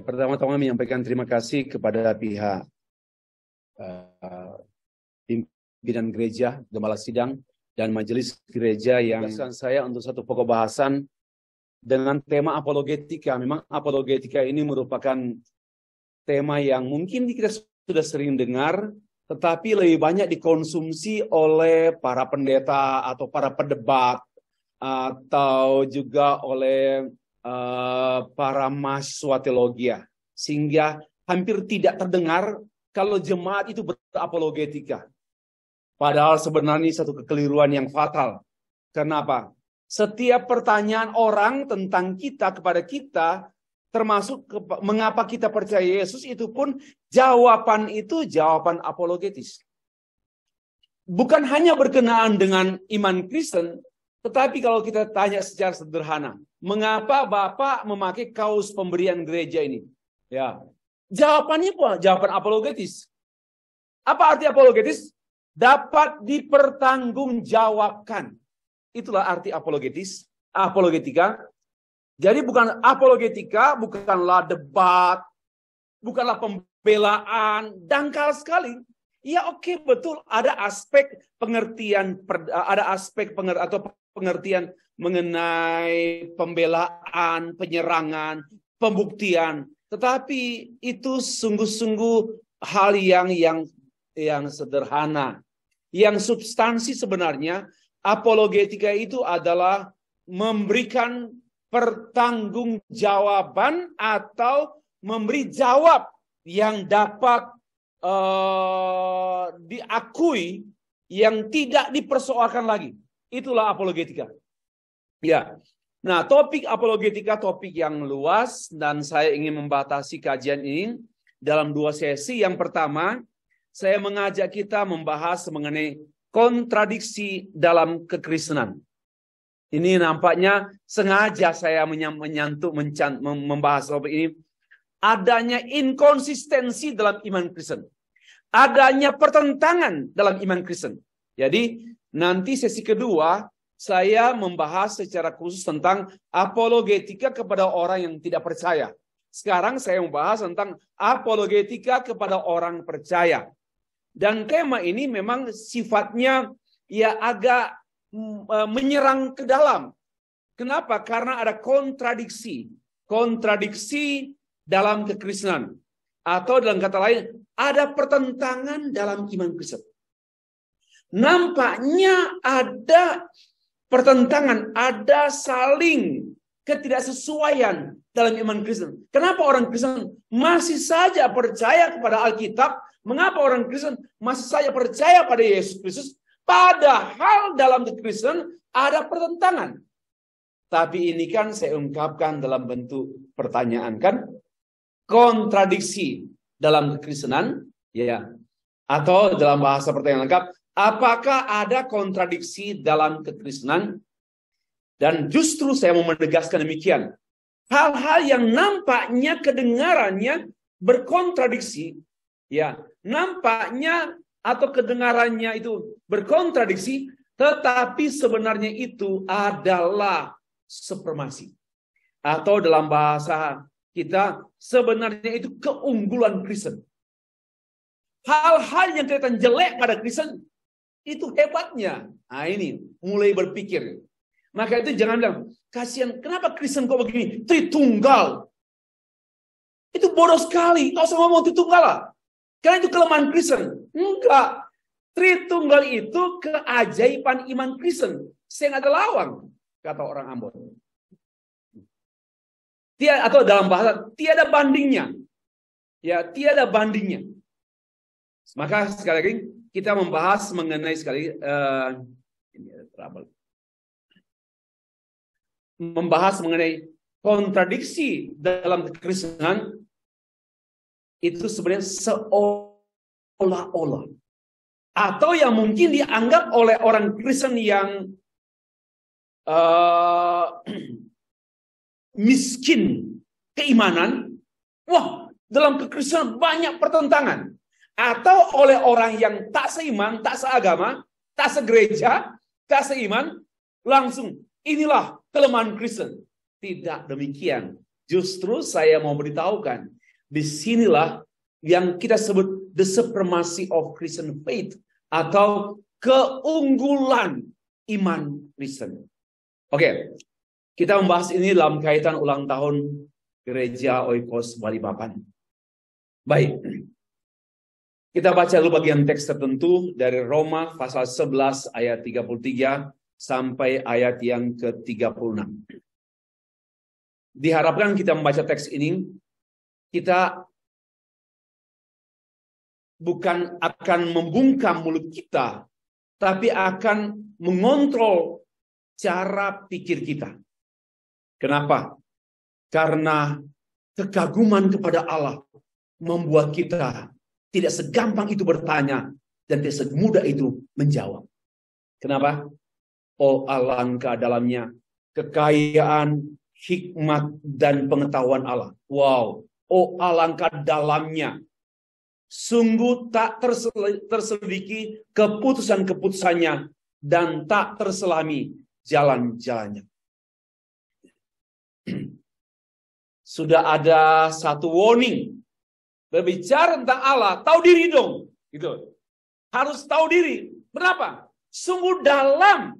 pertama-tama menyampaikan terima kasih kepada pihak pimpinan gereja, gembala sidang, dan majelis gereja yang mengingatkan saya untuk satu pokok bahasan dengan tema apologetika. Memang apologetika ini merupakan tema yang mungkin kita sudah sering dengar, tetapi lebih banyak dikonsumsi oleh para pendeta atau para pedebat, atau juga oleh para mahasiswa teologi, sehingga hampir tidak terdengar kalau jemaat itu berapologetika. Padahal sebenarnya satu kekeliruan yang fatal. Kenapa? Setiap pertanyaan orang tentang kita kepada kita, termasuk mengapa kita percaya Yesus, itu pun jawaban itu jawaban apologetis. Bukan hanya berkenaan dengan iman Kristen, tetapi kalau kita tanya secara sederhana, mengapa Bapak memakai kaos pemberian gereja ini? Ya, jawabannya apa? Jawaban apologetis. Apa arti apologetis? Dapat dipertanggungjawabkan. Itulah arti apologetis, apologetika. Jadi bukan apologetika, bukanlah debat, bukanlah pembelaan, dangkal sekali. Ya oke, betul, ada aspek pengertian, pengertian mengenai pembelaan, penyerangan, pembuktian. Tetapi itu sungguh-sungguh hal yang sederhana. Yang substansi sebenarnya, apologetika itu adalah memberikan pertanggungjawaban atau memberi jawab yang dapat diakui, yang tidak dipersoalkan lagi. Itulah apologetika. Ya. Nah, topik apologetika topik yang luas, dan saya ingin membatasi kajian ini dalam 2 sesi. Yang pertama, saya mengajak kita membahas mengenai kontradiksi dalam kekristenan. Ini nampaknya sengaja saya membahas topik ini. Adanya inkonsistensi dalam iman Kristen. Adanya pertentangan dalam iman Kristen. Jadi nanti sesi kedua saya membahas secara khusus tentang apologetika kepada orang yang tidak percaya. Sekarang saya membahas tentang apologetika kepada orang percaya. Dan tema ini memang sifatnya ya agak menyerang ke dalam. Kenapa? Karena ada kontradiksi. Kontradiksi dalam kekristenan. Atau dalam kata lain, ada pertentangan dalam iman Kristen. Nampaknya ada pertentangan, ada saling ketidaksesuaian dalam iman Kristen. Kenapa orang Kristen masih saja percaya kepada Alkitab? Mengapa orang Kristen masih saja percaya pada Yesus Kristus? Padahal dalam kekristenan ada pertentangan. Tapi ini kan saya ungkapkan dalam bentuk pertanyaan, kan? Kontradiksi dalam kekristenan, ya. Atau dalam bahasa pertanyaan lengkap, apakah ada kontradiksi dalam kekristenan? Dan justru saya mau menegaskan demikian. Hal-hal yang nampaknya kedengarannya berkontradiksi, ya, nampaknya atau kedengarannya itu berkontradiksi, tetapi sebenarnya itu adalah supremasi. Atau dalam bahasa kita, sebenarnya itu keunggulan Kristen. Hal-hal yang kelihatan jelek pada Kristen, itu hebatnya. Nah ini, mulai berpikir. Maka itu jangan bilang, kasihan, kenapa Kristen kok begini? Tritunggal. Itu bodoh sekali. Nggak usah ngomong Tritunggal lah. Karena itu kelemahan Kristen. Enggak. Tritunggal itu keajaiban iman Kristen. Saya nggak ada lawang, kata orang Ambon. Atau dalam bahasa, tiada bandingnya. Ya, tiada bandingnya. Maka sekali lagi, kita membahas mengenai membahas mengenai kontradiksi dalam kekristenan. Itu sebenarnya seolah-olah. Atau yang mungkin dianggap oleh orang Kristen yang miskin keimanan, wah, dalam kekristenan banyak pertentangan. Atau oleh orang yang tak seiman, tak seagama, tak segereja, tak seiman, langsung inilah kelemahan Kristen. Tidak demikian. Justru saya mau beritahukan, Disinilah yang kita sebut the supremacy of Christian faith, atau keunggulan iman Kristen. Oke, kita membahas ini dalam kaitan ulang tahun Gereja Oikos Balikpapan. Baik, kita baca dulu bagian teks tertentu dari Roma pasal 11 ayat 33 sampai ayat yang ke-36. Diharapkan kita membaca teks ini, kita bukan akan membungkam mulut kita, tapi akan mengontrol cara pikir kita. Kenapa? Karena kekaguman kepada Allah membuat kita tidak segampang itu bertanya dan tidak semudah itu menjawab. Kenapa? Oh, alangkah dalamnya kekayaan, hikmat, dan pengetahuan Allah. Wow. Oh, alangkah dalamnya. Sungguh tak terselidiki keputusan-keputusannya dan tak terselami jalan-jalannya. Sudah ada satu warning. Berbicara tentang Allah, tahu diri dong. Gitu. Harus tahu diri. Berapa? Sungguh dalam.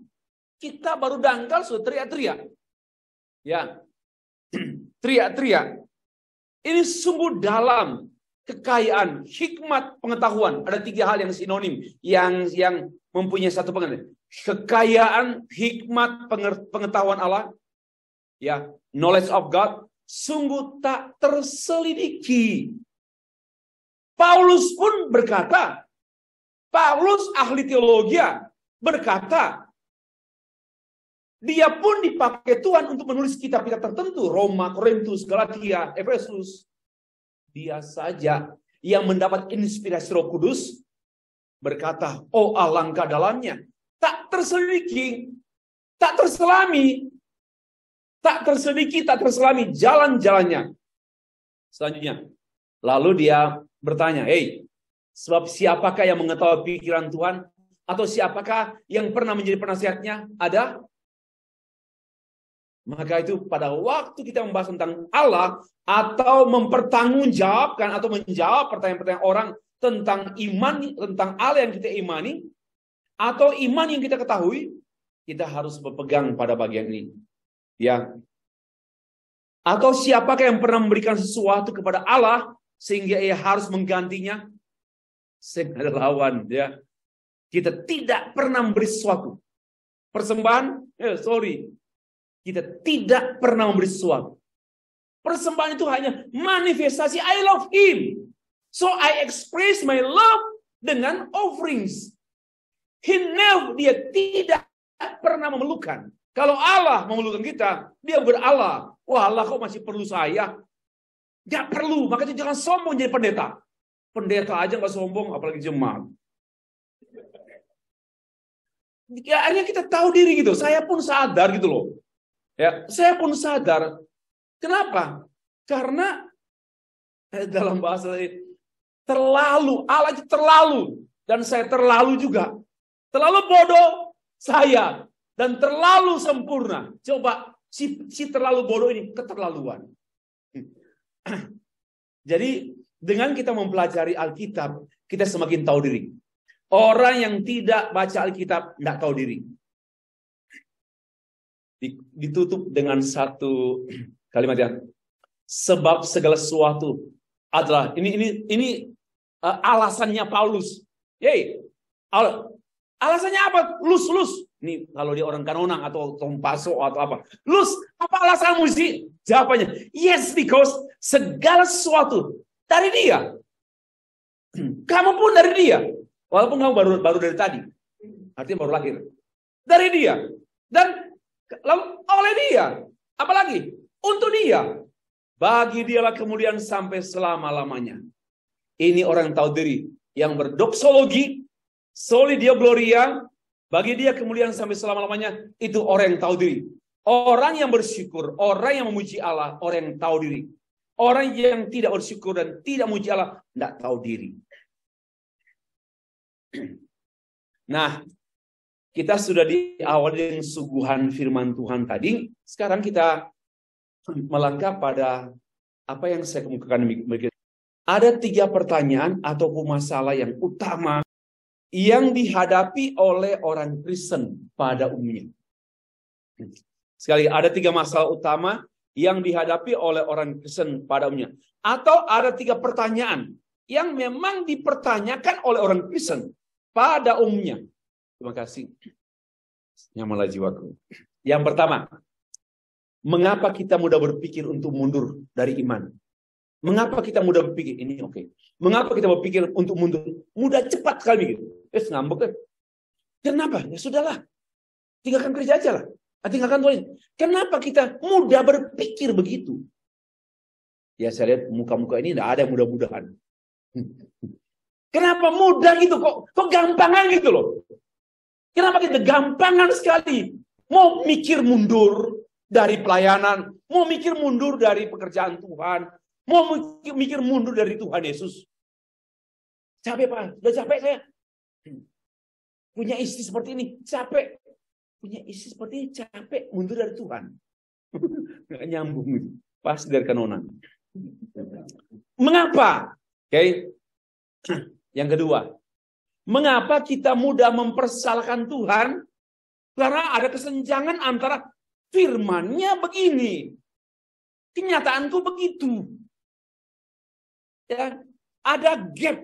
Kita baru dangkal sudah teriak-teriak. Ya. Teriak-teriak. Ini sungguh dalam. Kekayaan, hikmat, pengetahuan. Ada 3 hal yang sinonim. Yang mempunyai satu pengertian. Kekayaan, hikmat, pengetahuan Allah. Ya. Knowledge of God. Sungguh tak terselidiki. Paulus pun berkata, Paulus ahli teologi berkata, dia pun dipakai Tuhan untuk menulis kitab-kitab tertentu, Roma, Korintus, Galatia, Efesus. Dia saja yang mendapat inspirasi Roh Kudus berkata, oh alangkah dalamnya, tak terselidiki, tak terselami, tak terselidiki, tak terselami jalan-jalannya. Selanjutnya, lalu dia bertanya, sebab siapakah yang mengetahui pikiran Tuhan? Atau siapakah yang pernah menjadi penasihatnya? Ada? Maka itu pada waktu kita membahas tentang Allah, atau mempertanggungjawabkan atau menjawab pertanyaan-pertanyaan orang tentang iman, tentang Allah yang kita imani, atau iman yang kita ketahui, kita harus berpegang pada bagian ini. Ya. Atau siapakah yang pernah memberikan sesuatu kepada Allah sehingga ia harus menggantinya? Saya ada lawan, ya. Kita tidak pernah memberi sesuatu. Persembahan, kita tidak pernah memberi sesuatu. Persembahan itu hanya manifestasi I love him. So I express my love dengan offerings. Dia tidak pernah memerlukan. Kalau Allah memerlukan kita, dia berallah. Wah, Allah kok masih perlu saya? Gak perlu, makanya jangan sombong jadi pendeta. Pendeta aja gak sombong, apalagi jemaat. Ya, akhirnya kita tahu diri gitu. Saya pun sadar gitu loh. Ya, saya pun sadar. Kenapa? Karena dalam bahasa terlalu, Allah itu terlalu. Dan saya terlalu juga. Terlalu bodoh saya. Dan terlalu sempurna. Coba, si terlalu bodoh ini keterlaluan. Jadi dengan kita mempelajari Alkitab, kita semakin tahu diri. Orang yang tidak baca Alkitab tidak tahu diri. Ditutup dengan satu kalimat ya. Sebab segala sesuatu adalah ini alasannya Paulus. Alasannya apa? Lus. Ini kalau dia orang Kanonang atau Tompaso atau apa. Lus, apa alasanmu sih? Jawabannya, yes, because segala sesuatu dari dia. Kamu pun dari dia. Walaupun kamu baru dari tadi. Artinya baru lahir. Dari dia. Dan lalu oleh dia. Apalagi? Untuk dia. Bagi dialah kemuliaan sampai selama-lamanya. Ini orang yang tahu diri. Yang berdoksologi. Soli Deo Gloria. Bagi dia kemuliaan sampai selama-lamanya. Itu orang yang tahu diri. Orang yang bersyukur. Orang yang memuji Allah. Orang yang tahu diri. Orang yang tidak bersyukur dan tidak memuji Allah. Tidak tahu diri. Nah, kita sudah diawali dengan suguhan firman Tuhan tadi. Sekarang kita melangkah pada apa yang saya kemukakan. ada 3 pertanyaan ataupun masalah yang utama yang dihadapi oleh orang Kristen pada umumnya. Sekali, ada 3 masalah utama yang dihadapi oleh orang Kristen pada umumnya. Atau ada 3 pertanyaan yang memang dipertanyakan oleh orang Kristen pada umumnya. Terima kasih. Nyamalah jiwaku. Yang pertama, mengapa kita mudah berpikir untuk mundur dari iman? Mengapa kita mudah berpikir ini oke? Mengapa kita berpikir untuk mundur? Mudah cepat sekali gitu. Ngambek kan? Kenapa? Ya sudahlah. Tinggalkan gereja aja lah. Tinggalkan Tuhan. Kenapa kita mudah berpikir begitu? Ya saya lihat muka-muka ini tidak ada yang mudah-mudahan. Kenapa mudah gitu? Kok gampangan gitu loh? Kenapa kita gampangan sekali? Mau mikir mundur dari pelayanan, mau mikir mundur dari pekerjaan Tuhan, mau mikir mundur dari Tuhan Yesus. Capek Pak, udah capek saya. Punya istri seperti ini, capek. Punya istri seperti ini, capek mundur dari Tuhan. Nggak nyambung itu. Pas dari kanonan. Mengapa? Oke. Yang kedua, mengapa kita mudah mempersalahkan Tuhan? Karena ada kesenjangan antara firman-Nya begini, kenyataanku begitu. Ya, ada gap.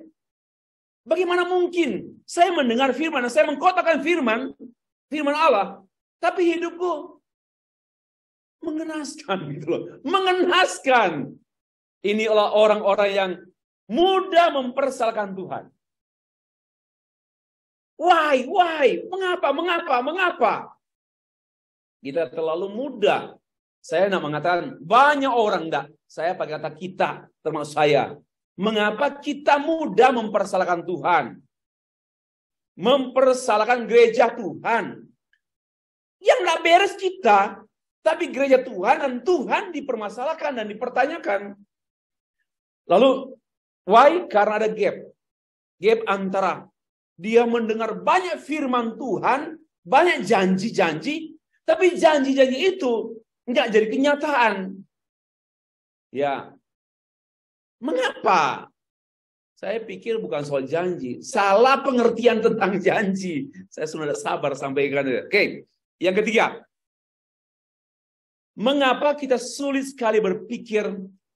Bagaimana mungkin saya mendengar firman, saya mengkotakkan firman Allah, tapi hidupku mengenaskan gitu loh. Mengenaskan. Inilah orang-orang yang mudah mempersalahkan Tuhan. Why? Mengapa? Kita terlalu mudah. Saya tidak mengatakan banyak orang, enggak. Saya pakai kata kita, termasuk saya. Mengapa kita mudah mempersalahkan Tuhan? Mempersalahkan gereja Tuhan. Yang enggak beres kita, tapi gereja Tuhan dan Tuhan dipermasalahkan dan dipertanyakan. Lalu, why? Karena ada gap. Gap antara dia mendengar banyak firman Tuhan, banyak janji-janji, tapi janji-janji itu enggak jadi kenyataan. Ya. Mengapa? Saya pikir bukan soal janji, salah pengertian tentang janji. Saya sudah sabar sampaikan. Oke. Yang ketiga. Mengapa kita sulit sekali berpikir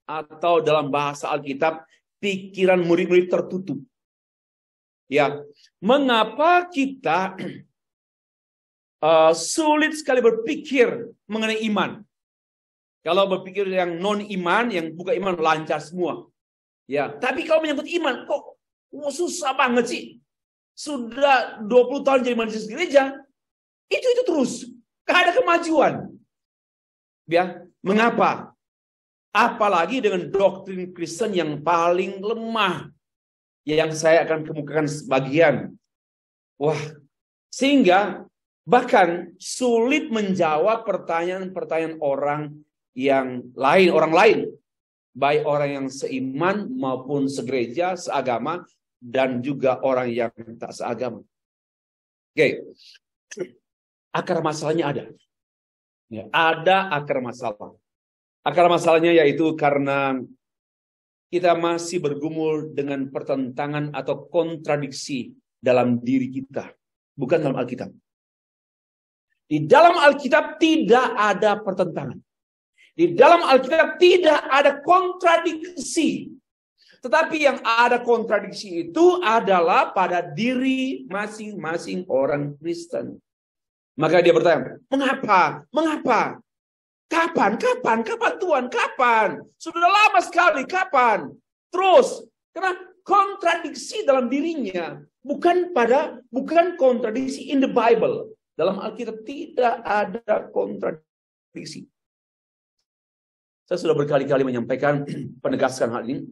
atau dalam bahasa Alkitab pikiran murid-murid tertutup? Ya, mengapa kita sulit sekali berpikir mengenai iman? Kalau berpikir yang non-iman, yang bukan iman lancar semua. Ya, tapi kalau menyangkut iman, kok susah banget sih? Sudah 20 tahun jadi majelis gereja, itu terus, gak ada kemajuan. Ya, mengapa? Apalagi dengan doktrin Kristen yang paling lemah. Yang saya akan kemukakan sebagian. Wah, sehingga bahkan sulit menjawab pertanyaan-pertanyaan orang lain. Baik orang yang seiman maupun segereja, seagama, dan juga orang yang tak seagama. Oke. Akar masalahnya ada. Ya, ada akar masalah. Akar masalahnya yaitu karena kita masih bergumul dengan pertentangan atau kontradiksi dalam diri kita. Bukan dalam Alkitab. Di dalam Alkitab tidak ada pertentangan. Di dalam Alkitab tidak ada kontradiksi. Tetapi yang ada kontradiksi itu adalah pada diri masing-masing orang Kristen. Maka dia bertanya, mengapa? Kapan Tuhan? Kapan? Sudah lama sekali, kapan? Terus, karena kontradiksi dalam dirinya. Bukan kontradiksi in the Bible. Dalam Alkitab tidak ada kontradiksi. Saya sudah berkali-kali menyampaikan, penegaskan hal ini.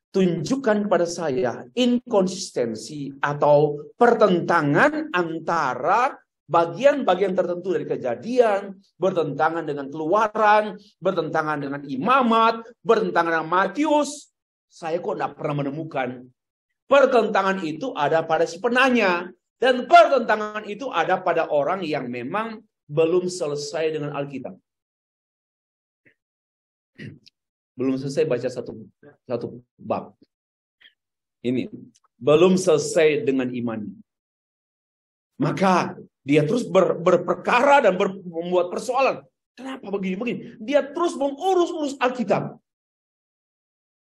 Tunjukkan kepada saya inkonsistensi atau pertentangan antara bagian-bagian tertentu dari Kejadian, bertentangan dengan Keluaran, bertentangan dengan Imamat, bertentangan dengan Matius. Saya kok tidak pernah menemukan. Pertentangan itu ada pada si penanya. Dan pertentangan itu ada pada orang yang memang belum selesai dengan Alkitab. Belum selesai baca satu bab. Ini belum selesai dengan iman. Maka dia terus berperkara dan membuat persoalan. Kenapa begini? Dia terus mengurus Alkitab.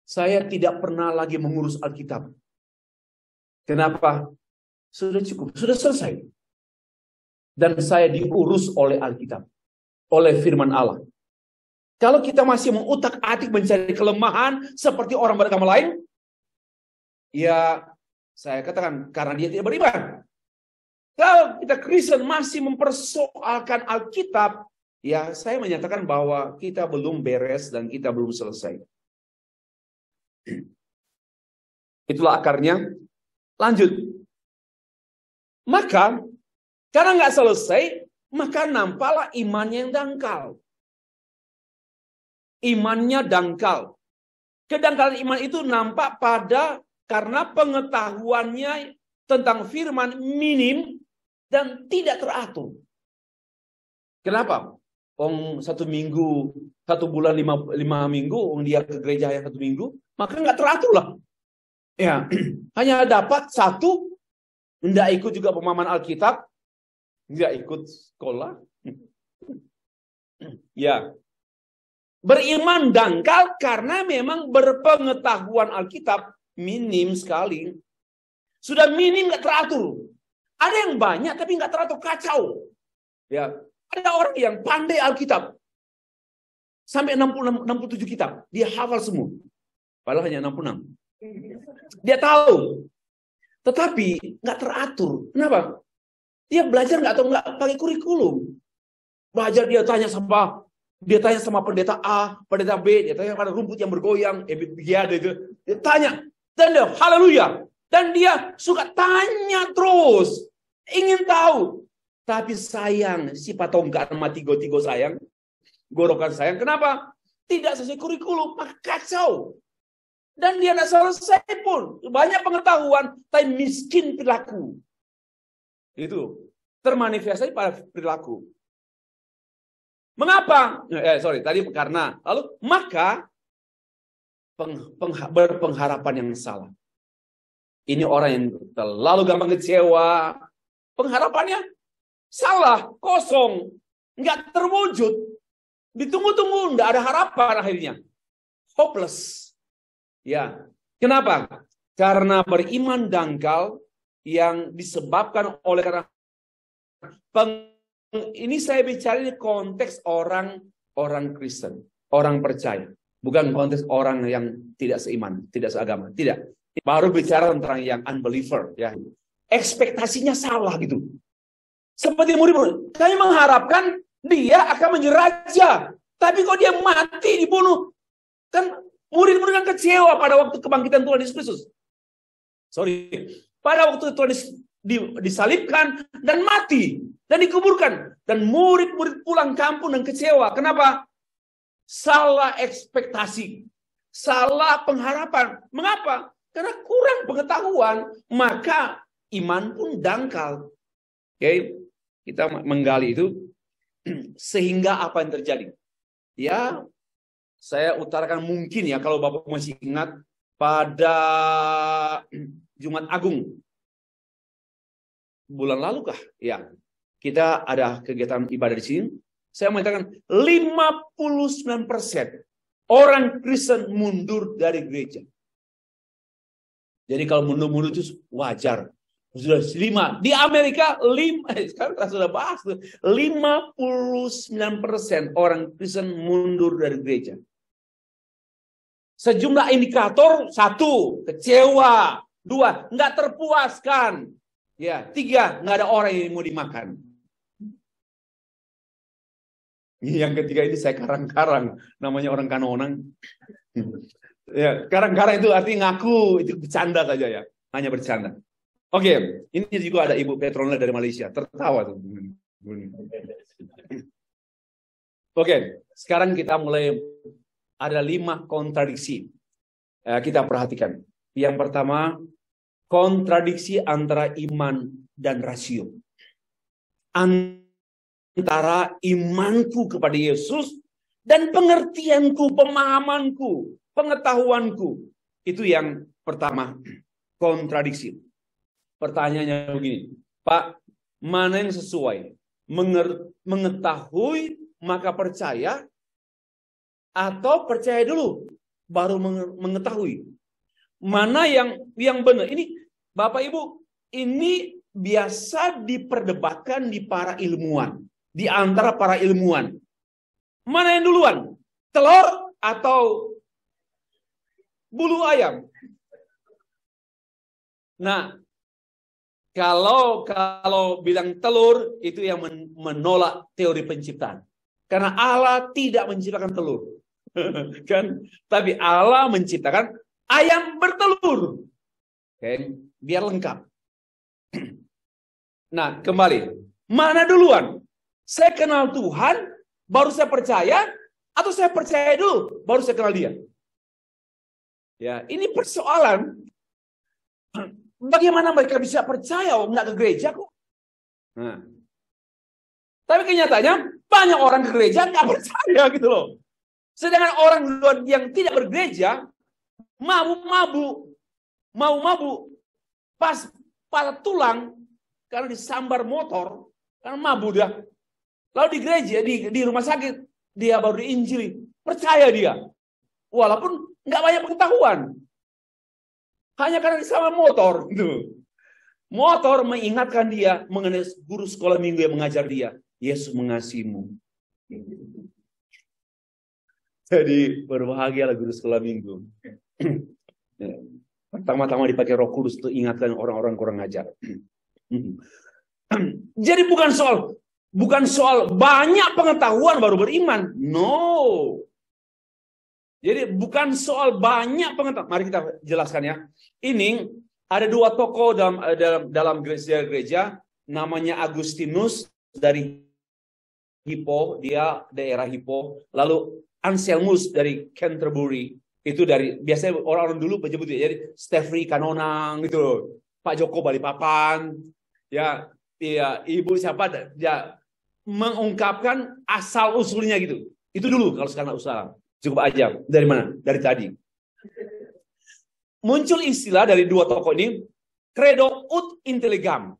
Saya tidak pernah lagi mengurus Alkitab. Kenapa? Sudah cukup, sudah selesai. Dan saya diurus oleh Alkitab, oleh firman Allah. Kalau kita masih mengutak-atik mencari kelemahan seperti orang beragama lain, ya saya katakan karena dia tidak beriman. Kalau kita Kristen masih mempersoalkan Alkitab, ya saya menyatakan bahwa kita belum beres dan kita belum selesai. Itulah akarnya. Lanjut. Maka karena nggak selesai, maka nampaklah imannya yang dangkal. Imannya dangkal. Kedangkalan iman itu nampak karena pengetahuannya tentang firman minim dan tidak teratur. Kenapa? Satu bulan 5 minggu, dia ke gereja yang 1 minggu, maka nggak teratur lah. Ya, hanya dapat 1, nggak ikut juga pemahaman Alkitab, nggak ikut sekolah. Ya, beriman dangkal karena memang berpengetahuan Alkitab minim sekali. Sudah minim, nggak teratur. Ada yang banyak tapi nggak teratur, kacau. Ya, ada orang yang pandai Alkitab sampai 67 kitab, dia hafal semua. Padahal hanya 66. Dia tahu, tetapi nggak teratur. Kenapa? Dia belajar nggak pakai kurikulum. Belajar dia tanya sama pendeta A, pendeta B, dia tanya pada rumput yang bergoyang, dia tanya, dan dia haleluya. Dan dia suka tanya terus, ingin tahu. Tapi sayang, si patongkan mati tigo sayang, gorokan sayang. Kenapa? Tidak sesuai kurikulum, maka kacau. Dan dia tidak selesai pun. Banyak pengetahuan, tapi miskin perilaku. Itu termanifestasi pada perilaku. Mengapa? Tadi karena. Lalu, maka berpengharapan yang salah. Ini orang yang terlalu gampang kecewa. Pengharapannya salah, kosong, nggak terwujud. Ditunggu-tunggu, nggak ada harapan akhirnya. Hopeless. Ya, kenapa? Karena beriman dangkal yang disebabkan oleh karena ini saya bicara di konteks orang Kristen, orang percaya, bukan konteks orang yang tidak seiman, tidak seagama, tidak. Baru bicara tentang yang unbeliever, ya. Ekspektasinya salah gitu. Seperti murid-murid, kami mengharapkan dia akan menjadi raja, tapi kok dia mati dibunuh, kan? Murid-murid kan kecewa pada waktu kebangkitan Tuhan Yesus Kristus. Pada waktu Tuhan disalibkan dan mati dan dikuburkan. Dan murid-murid pulang kampung dan kecewa. Kenapa? Salah ekspektasi. Salah pengharapan. Mengapa? Karena kurang pengetahuan. Maka iman pun dangkal. Oke, kita menggali itu. Sehingga apa yang terjadi? Ya, saya utarakan mungkin ya, kalau Bapak masih ingat, pada Jumat Agung bulan lalu kah? Ya, kita ada kegiatan ibadah di sini. Saya mengatakan 59% orang Kristen mundur dari gereja. Jadi kalau mundur itu wajar. Sudah 5 di Amerika, sekarang kita sudah bahas 59% orang Kristen mundur dari gereja. Sejumlah indikator, 1, kecewa. 2, nggak terpuaskan. Ya, 3, nggak ada orang yang mau dimakan. Yang ketiga ini saya karang-karang, namanya orang Kanonang. Ya, karang-karang itu artinya ngaku, itu bercanda saja ya, hanya bercanda. Oke, ini juga ada Ibu Petrona dari Malaysia, tertawa tuh. Oke, sekarang kita mulai. Ada 5 kontradiksi. Kita perhatikan. Yang pertama, kontradiksi antara iman dan rasio. Antara imanku kepada Yesus dan pengertianku, pemahamanku, pengetahuanku. Itu yang pertama. kontradiksi. Pertanyaannya begini, Pak, mana yang sesuai? Mengetahui maka percaya, atau percaya dulu baru mengetahui? Mana yang benar? Ini Bapak Ibu, ini biasa diperdebatkan di para ilmuwan, di antara para ilmuwan. Mana yang duluan? Telur atau bulu ayam? Nah, kalau bilang telur, itu yang menolak teori penciptaan. Karena Allah tidak menciptakan telur. Kan? Tapi Allah menciptakan ayam bertelur. Okay? Biar lengkap. Nah, kembali. Mana duluan? Saya kenal Tuhan, baru saya percaya, atau saya percaya dulu, baru saya kenal dia? Ya, ini persoalan. Bagaimana mereka bisa percaya nggak ke gereja kok? Nah. Tapi kenyataannya banyak orang ke gereja nggak percaya gitu loh. Sedangkan orang yang tidak bergereja mabuk, pas pada tulang karena disambar motor, karena mabuk dia. Lalu di gereja, di rumah sakit, dia baru diinjili, percaya dia, walaupun nggak banyak pengetahuan. Hanya karena sama motor. Motor mengingatkan dia mengenai guru sekolah minggu yang mengajar dia. Yesus mengasihimu. Jadi berbahagialah guru sekolah minggu. Pertama-tama dipakai Roh Kudus untuk ingatkan orang-orang kurang ajar. Jadi bukan soal banyak pengetahuan baru beriman. No. Jadi bukan soal banyak pengetahuan. Mari kita jelaskan ya. Ini ada dua tokoh dalam gereja, namanya Agustinus dari Hippo, dia daerah Hippo. Lalu Anselmus dari Canterbury, itu dari biasanya orang-orang dulu menyebut ya. Jadi Stefri Kanonang gitu, Pak Joko Balikpapan, ya ibu siapa ya, mengungkapkan asal usulnya gitu. Itu dulu kalau sekarang usaha. Cukup aja. Dari mana? Dari tadi. Muncul istilah dari dua tokoh ini, credo ut intelligam,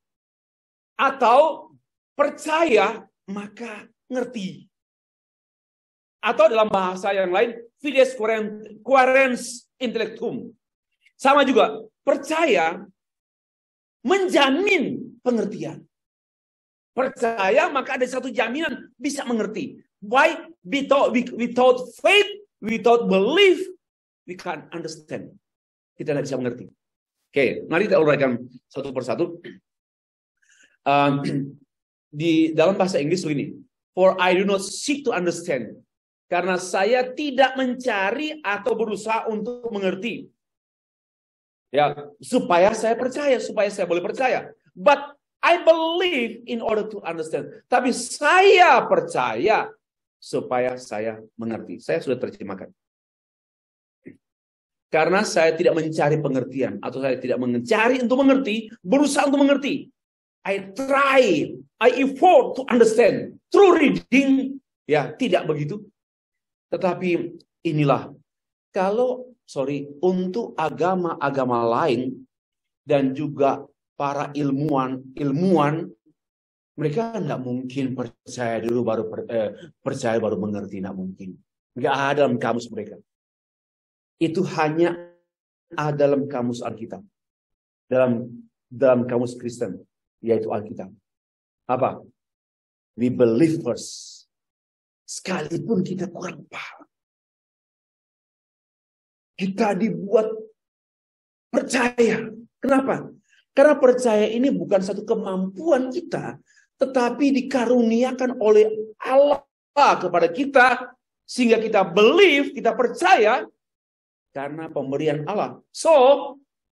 atau percaya maka ngerti. Atau dalam bahasa yang lain, fides quaerens intellectum. Sama juga, percaya menjamin pengertian. Percaya maka ada satu jaminan bisa mengerti. Why? Without faith, without belief, we can't understand. Kita tidak bisa mengerti. Oke, mari kita uraikan satu persatu. Di dalam bahasa Inggris begini, for I do not seek to understand. Karena saya tidak mencari atau berusaha untuk mengerti. Ya, supaya saya percaya, supaya saya boleh percaya. But I believe in order to understand. Tapi saya percaya supaya saya mengerti. Saya sudah terjemahkan. Karena saya tidak mencari pengertian, atau saya tidak mencari untuk mengerti, berusaha untuk mengerti. I effort to understand through reading. Ya, tidak begitu. Tetapi inilah, untuk agama-agama lain dan juga para ilmuwan, mereka nggak mungkin percaya dulu percaya baru mengerti, nggak mungkin. Nggak ada dalam kamus mereka. Itu hanya ada dalam kamus Alkitab, dalam kamus Kristen, yaitu Alkitab. Apa? We believe first. Sekalipun kita kurang paham, kita dibuat percaya. Kenapa? Karena percaya ini bukan satu kemampuan kita, tetapi dikaruniakan oleh Allah kepada kita, sehingga kita believe, kita percaya, karena pemberian Allah. So,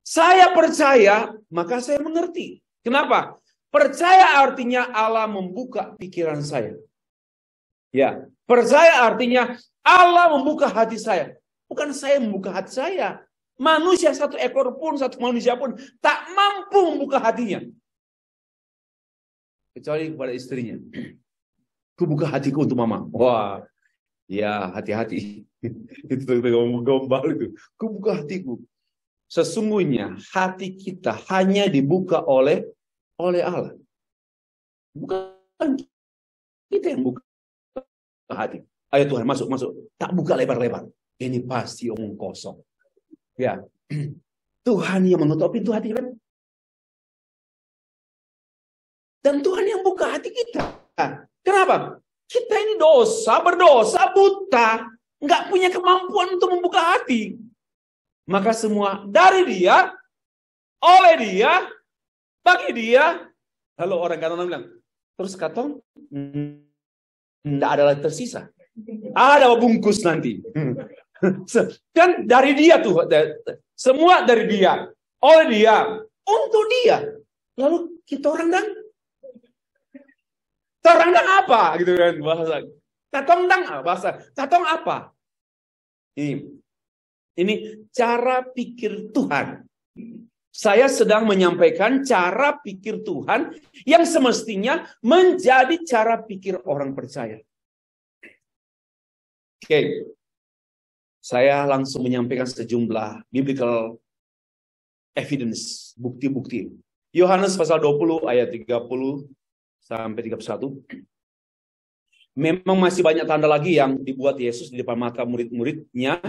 saya percaya, maka saya mengerti. Kenapa? Percaya artinya Allah membuka pikiran saya. Ya, percaya artinya Allah membuka hati saya. Bukan saya membuka hati saya. Manusia satu manusia pun tak mampu membuka hatinya. Kecuali kepada istrinya. Ku buka hatiku untuk mama. Wah, ya hati-hati. Itu gombal itu. Ku buka hatiku. Sesungguhnya hati kita hanya dibuka oleh Allah. Bukan kita yang buka hati. Ayo Tuhan, masuk. Tak buka lebar-lebar. Ini pasti omong kosong. Ya. Tuhan yang mengetuk pintu hati kan. Dan Tuhan yang buka hati kita. Kenapa? Kita ini berdosa, buta. Nggak punya kemampuan untuk membuka hati. Maka semua dari Dia, oleh Dia, bagi Dia. Lalu orang Katong bilang, terus Katong, nggak ada lagi tersisa. Ada bungkus nanti. Kan dari Dia tuh. Semua dari Dia. Oleh Dia. Untuk Dia. Lalu kita orang apa? Gitu kan bahasa. Katong apa? Ini cara pikir Tuhan. Saya sedang menyampaikan cara pikir Tuhan yang semestinya menjadi cara pikir orang percaya. Oke. Saya langsung menyampaikan sejumlah biblical evidence, bukti-bukti. Yohanes pasal 20 ayat 30 sampai 31. Memang masih banyak tanda lagi yang dibuat Yesus di depan mata murid-muridnya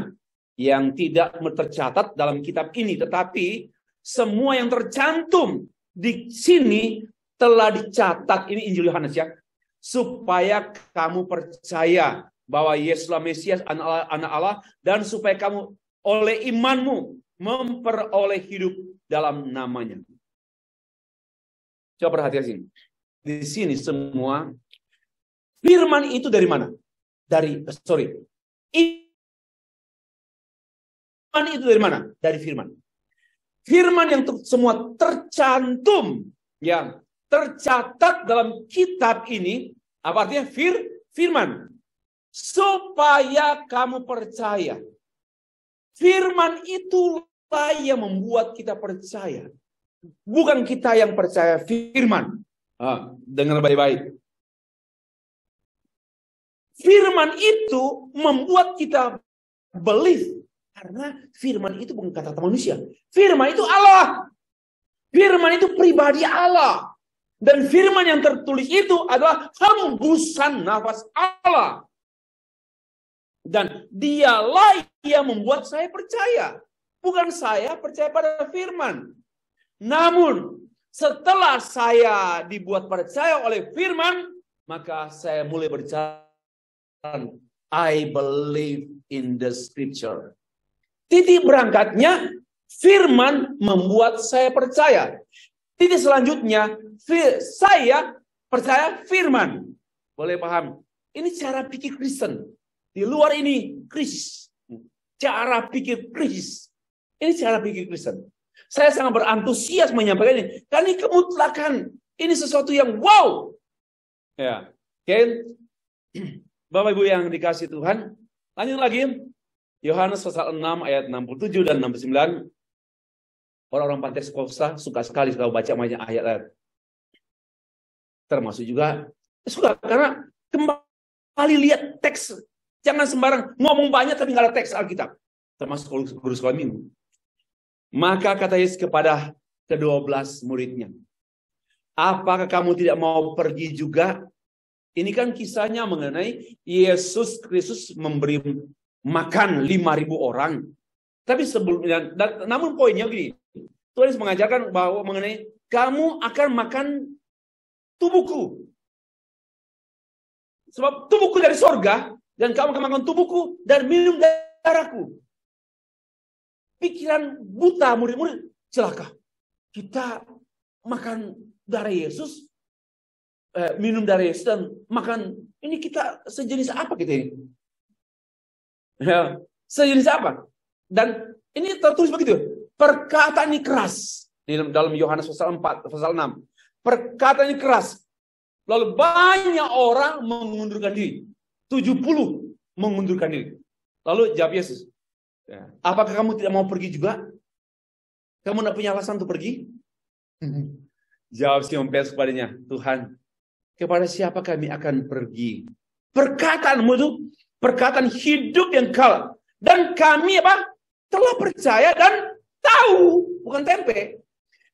yang tidak tercatat dalam kitab ini, tetapi semua yang tercantum di sini telah dicatat. Ini Injil Yohanes ya, supaya kamu percaya bahwa Yesuslah Mesias, anak Allah, dan supaya kamu oleh imanmu memperoleh hidup dalam namanya. Coba perhatikan sini. Di sini semua firman itu dari mana? Iman itu dari mana? Dari firman. Firman yang semua tercantum, yang tercatat dalam kitab ini, apa artinya? Firman. Supaya kamu percaya. Firman itulah yang membuat kita percaya. Bukan kita yang percaya firman. Dengar baik-baik. Firman itu membuat kita believe. Karena firman itu bukan kata manusia. Firman itu Allah. Firman itu pribadi Allah. Dan firman yang tertulis itu adalah hembusan nafas Allah. Dan dialah yang membuat saya percaya. Bukan saya percaya pada firman. Namun setelah saya dibuat percaya oleh firman, maka saya mulai berjalan. I believe in the scripture. Titik berangkatnya, firman membuat saya percaya. Titik selanjutnya, saya percaya firman. Boleh paham? Ini cara pikir Kristen. Di luar ini krisis. Cara pikir krisis. Ini cara pikir Kristen. Saya sangat berantusias menyampaikan ini. Karena ini kemutlakan. Ini sesuatu yang wow. Ya. Oke. Bapak Ibu yang dikasih Tuhan. Lanjut lagi. Yohanes pasal 6 ayat 67 dan 69. Orang-orang Pentakosta suka sekali kalau baca banyak ayat-ayat. Termasuk juga suka karena kembali lihat teks. Jangan sembarang ngomong banyak tapi nggak ada teks Alkitab. Termasuk guru sekolah minggu. Maka kata Yesus kepada ke-12 muridnya, apakah kamu tidak mau pergi juga? Ini kan kisahnya mengenai Yesus Kristus memberi makan 5.000 orang. Tapi sebelumnya, namun poinnya begini, Tuhan Yesus mengajarkan bahwa mengenai kamu akan makan tubuhku. Sebab tubuhku dari sorga, dan kamu akan makan tubuhku dan minum darahku. Pikiran buta murid-murid, celaka. Kita makan darah Yesus, minum darah Yesus, dan makan, ini kita sejenis apa kita ini? Ya, sejenis apa? Dan ini tertulis begitu. Perkataan ini keras. Dalam Yohanes pasal 4, pasal 6. Perkataan ini keras. Lalu banyak orang mengundurkan diri. 70 mengundurkan diri. Lalu jawab Yesus, apakah kamu tidak mau pergi juga? Kamu tidak punya alasan untuk pergi? Jawab Simon Petrus kepadanya, Tuhan, kepada siapa kami akan pergi? Perkataanmu itu perkataan hidup yang kekal. Dan kami telah percaya dan Tahu, bukan tempe.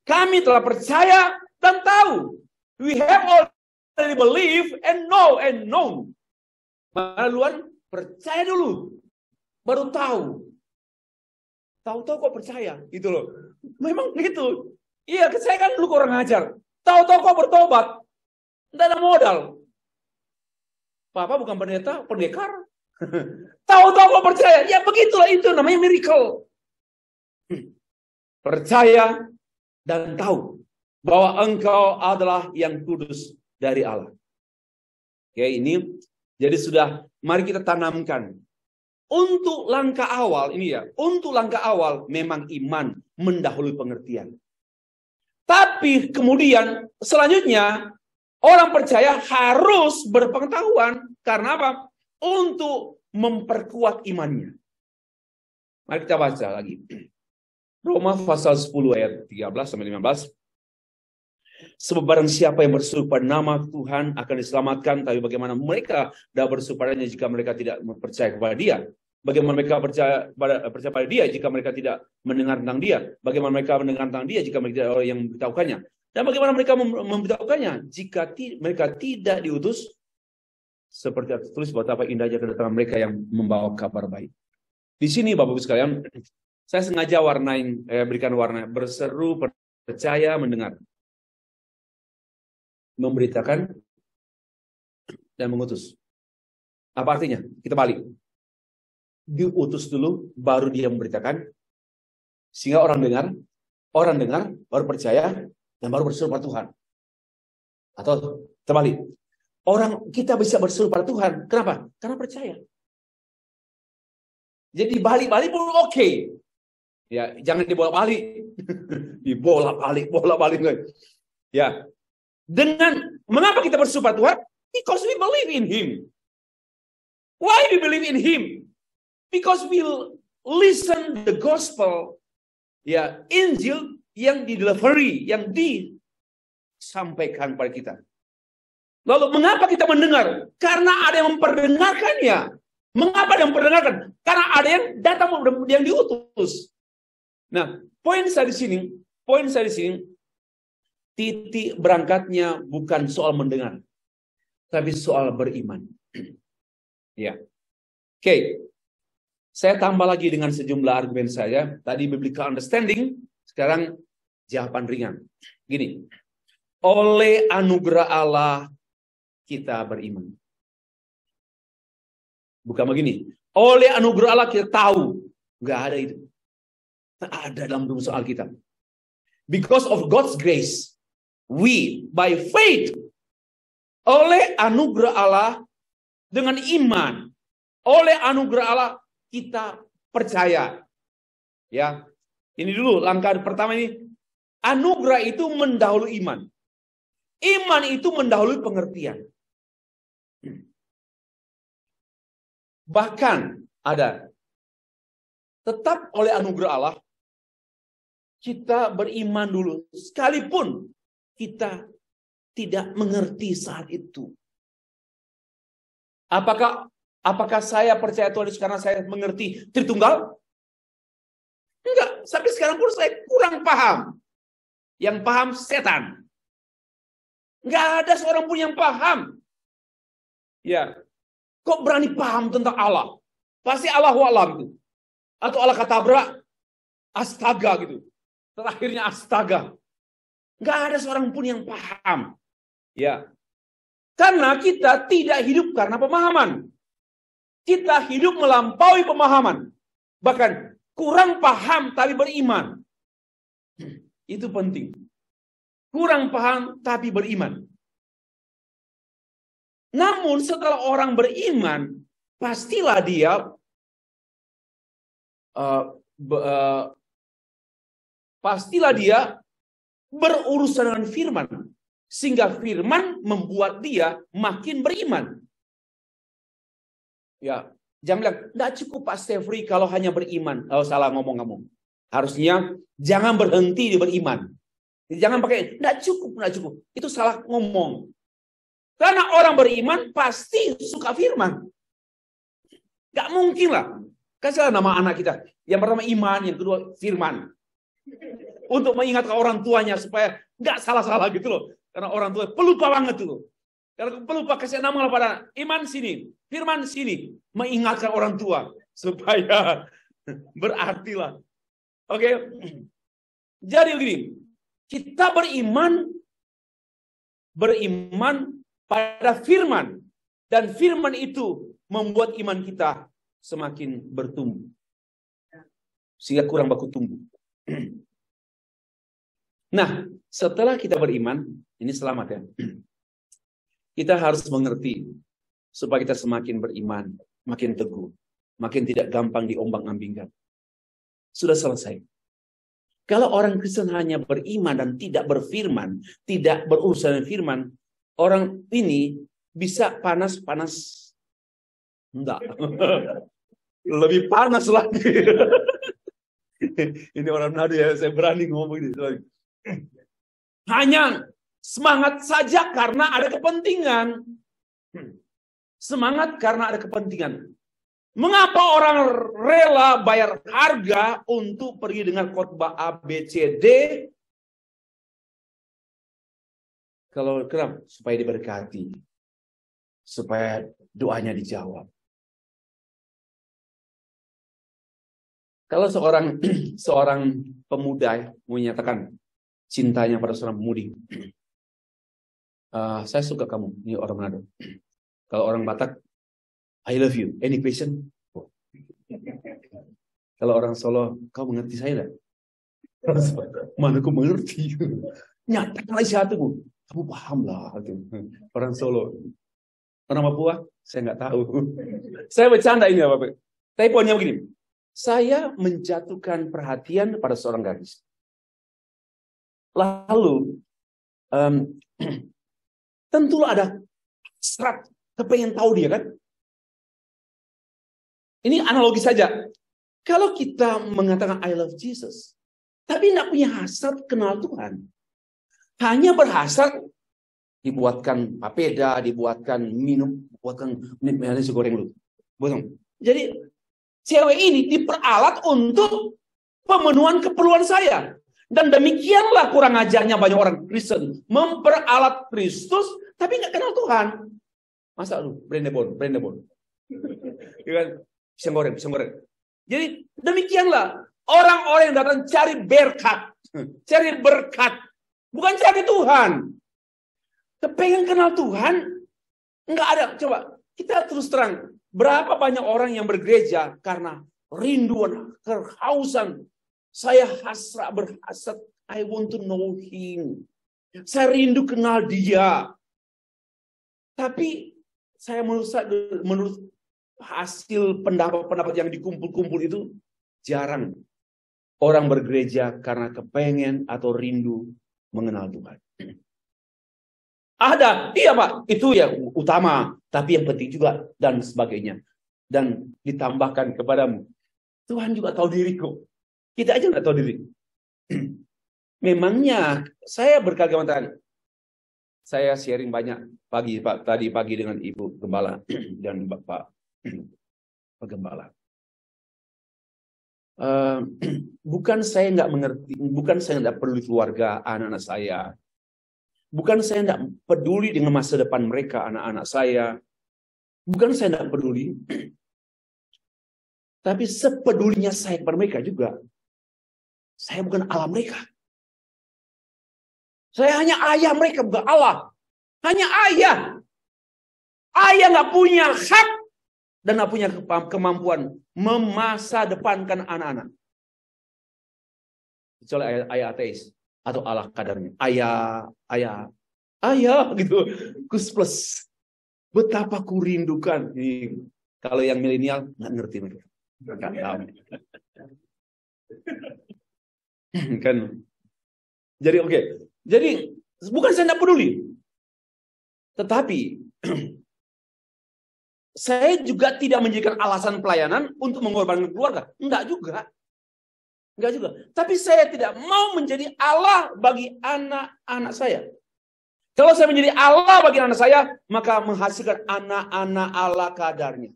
Kami telah percaya dan tahu. We have already believe and known. Mana duluan? Percaya dulu. Baru tahu. Tahu-tahu kok percaya. Gitu loh. Memang gitu. Iya, saya kan dulu kurang ajar. Tahu-tahu kok bertobat. Tidak ada modal. Papa bukan pendeta, pendekar. Tahu-tahu kok percaya. Ya begitulah, itu namanya miracle. Percaya dan tahu bahwa engkau adalah yang kudus dari Allah. Oke, ini jadi sudah, mari kita tanamkan. Untuk langkah awal, ini ya, untuk langkah awal memang iman mendahului pengertian. Tapi kemudian selanjutnya orang percaya harus berpengetahuan. Karena apa? Untuk memperkuat imannya. Mari kita baca lagi. Roma pasal 10 ayat 13-15. Sebab barang siapa yang berseru pada nama Tuhan akan diselamatkan. Tapi bagaimana mereka dapat berseru padanya jika mereka tidak percaya kepada dia? Bagaimana mereka percaya pada dia jika mereka tidak mendengar tentang dia? Bagaimana mereka mendengar tentang dia jika mereka tidak ada orang yang memberitahukannya? Dan bagaimana mereka memberitahukannya jika mereka tidak diutus? Seperti tertulis betapa indahnya kedatangan mereka yang membawa kabar baik. Di sini Bapak Ibu sekalian, saya sengaja berikan warna berseru, percaya, mendengar. Memberitakan dan mengutus. Apa artinya? Kita balik. Diutus dulu, baru dia memberitakan. Sehingga orang dengar, baru percaya, dan baru berseru pada Tuhan. Atau terbalik. Kita bisa berseru pada Tuhan. Kenapa? Karena percaya. Jadi balik-balik pun oke. Ya, jangan dibolak-balik. Dibolak-balik. Ya. Mengapa kita berseru pada Tuhan? Because we believe in Him. Why we believe in Him? Because we listen the gospel, ya, Injil yang di-delivery, yang disampaikan pada kita. Lalu mengapa kita mendengar? Karena ada yang memperdengarkannya. Mengapa ada yang memperdengarkan? Karena ada yang datang, yang diutus. Nah, poin saya di sini, titik berangkatnya bukan soal mendengar, tapi soal beriman. Ya, oke. Saya tambah lagi dengan sejumlah argumen saya. Tadi biblical understanding, sekarang jawaban ringan. Gini, oleh anugerah Allah kita beriman. Bukan begini. Oleh anugerah Allah kita tahu. Nggak ada itu. Tak ada dalam rumus Alkitab. Because of God's grace, we by faith, oleh anugerah Allah dengan iman, oleh anugerah Allah kita percaya. Ya. Ini dulu langkah pertama ini. Anugerah itu mendahului iman. Iman itu mendahului pengertian. Bahkan ada tetap oleh anugerah Allah kita beriman dulu sekalipun kita tidak mengerti saat itu. Apakah saya percaya Tuhan karena saya mengerti Tritunggal? Enggak, sampai sekarang pun saya kurang paham. Yang paham setan. Enggak ada seorang pun yang paham. Ya. Kok berani paham tentang Allah? Pasti Allahu a'lam itu. Atau Allah katabra, astaga gitu. Terakhirnya astaga. Enggak ada seorang pun yang paham. Ya. Karena kita tidak hidup karena pemahaman. Kita hidup melampaui pemahaman. Bahkan kurang paham tapi beriman. Itu penting. Kurang paham tapi beriman. Namun setelah orang beriman, pastilah dia berurusan dengan firman. Sehingga firman membuat dia makin beriman. Ya, jangan bilang, enggak cukup Pak Stefri kalau hanya beriman. Oh, salah ngomong. Harusnya jangan berhenti di beriman. Jangan pakai, enggak cukup. Itu salah ngomong. Karena orang beriman pasti suka firman. Enggak mungkin lah. Kasihlah nama anak kita. Yang pertama iman, yang kedua firman. Untuk mengingatkan orang tuanya supaya nggak salah-salah gitu loh. Karena orang tua pelupa banget tuh. Karena pelupa kasih nama pada iman sini, firman sini, mengingatkan orang tua supaya berartilah. Oke. Jadi begini, kita beriman pada firman, dan firman itu membuat iman kita semakin bertumbuh. Sehingga kurang baku tumbuh. Nah, setelah kita beriman, ini selamat ya. Kita harus mengerti supaya kita semakin beriman, makin teguh, makin tidak gampang diombang-ambingkan. Sudah selesai. Kalau orang Kristen hanya beriman dan tidak berfirman, tidak berurusan dengan firman, orang ini bisa panas-panas. Enggak. Lebih panas lagi. Ini orang Manado ya, saya berani ngomong ini. Hanya semangat saja karena ada kepentingan. Semangat karena ada kepentingan. Mengapa orang rela bayar harga untuk pergi dengan khotbah A, B, C, D? Kalau kenapa? Supaya diberkati. Supaya doanya dijawab. Kalau seorang pemuda menyatakan cintanya pada seorang pemudi, saya suka kamu, ini orang Manado. Kalau orang Batak, I love you. Any question? Kalau orang Solo, kau mengerti saya tidak? Mana aku mengerti? Nyatakanlah isi hatimu. Kamu paham lah. Orang Solo. Orang Papua, saya nggak tahu. Saya bercanda ini, Bapak. Tapi poinnya begini. Saya menjatuhkan perhatian pada seorang gadis. Lalu, tentulah ada hasrat, kepengen tahu dia kan? Ini analogi saja. Kalau kita mengatakan I love Jesus, tapi tidak punya hasrat kenal Tuhan, hanya berhasrat dibuatkan papeda, dibuatkan minum, buatkan nasi goreng dulu. Jadi cewek ini diperalat untuk pemenuhan keperluan saya. Dan demikianlah kurang ajarnya banyak orang Kristen. Memperalat Kristus, tapi nggak kenal Tuhan. Masa lu, brandebon. Pisang goreng. Jadi demikianlah orang-orang yang datang cari berkat. Bukan cari Tuhan. Kepengen kenal Tuhan, nggak ada. Coba, kita terus terang. Berapa banyak orang yang bergereja karena rinduan, kehausan. Saya berhasrat, I want to know him. Saya rindu kenal dia. Tapi saya menurut hasil pendapat yang dikumpul-kumpul itu jarang orang bergereja karena kepengen atau rindu mengenal Tuhan. Ada, iya Pak, itu yang utama, tapi yang penting juga dan sebagainya. Dan ditambahkan kepadamu, Tuhan juga tahu diriku. Kita aja nggak tahu diri. Memangnya saya berkali-kali tadi, saya sharing banyak tadi pagi dengan Ibu Gembala dan Bapak Gembala. Bukan saya nggak mengerti, bukan saya nggak peduli keluarga anak-anak saya, bukan saya nggak peduli dengan masa depan mereka anak-anak saya, bukan saya nggak peduli, tapi sepedulinya saya kepada mereka juga. Saya bukan Allah mereka. Saya hanya ayah mereka, bukan Allah. Hanya ayah. Ayah nggak punya hak dan nggak punya kemampuan memasa depankan anak-anak. Kecuali ayah ateis atau Allah kadarnya. Ayah gitu. Kus plus. Betapa ku rindukan. Kalau yang milenial nggak ngerti mereka. Nggak tahu. Kan. Jadi oke. Jadi bukan saya tidak peduli. Tetapi saya juga tidak menjadikan alasan pelayanan untuk mengorbankan keluarga. Enggak juga. Tapi saya tidak mau menjadi Allah bagi anak-anak saya. Kalau saya menjadi Allah bagi anak saya, maka menghasilkan anak-anak Allah kadarnya.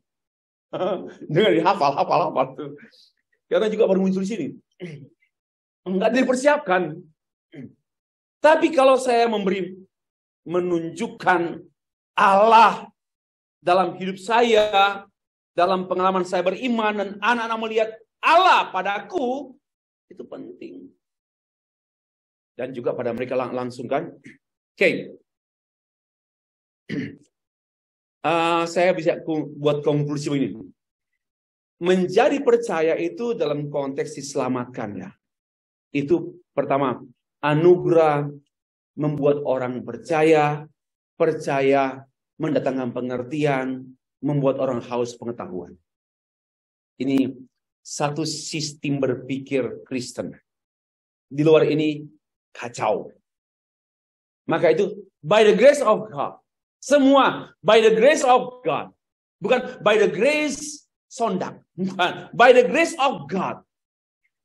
Dengan hafal tuh. Karena juga baru muncul di sini. Enggak dipersiapkan. Tapi kalau saya menunjukkan Allah dalam hidup saya, dalam pengalaman saya beriman, dan anak-anak melihat Allah padaku, itu penting. Dan juga pada mereka langsung kan. Oke. Saya bisa buat konklusi begini. Menjadi percaya itu dalam konteks diselamatkan ya. Itu pertama, anugerah membuat orang percaya, percaya mendatangkan pengertian, membuat orang haus pengetahuan. Ini satu sistem berpikir Kristen. Di luar ini kacau. Maka itu by the grace of God. Semua by the grace of God. Bukan by the grace sondak. Bukan. By the grace of God.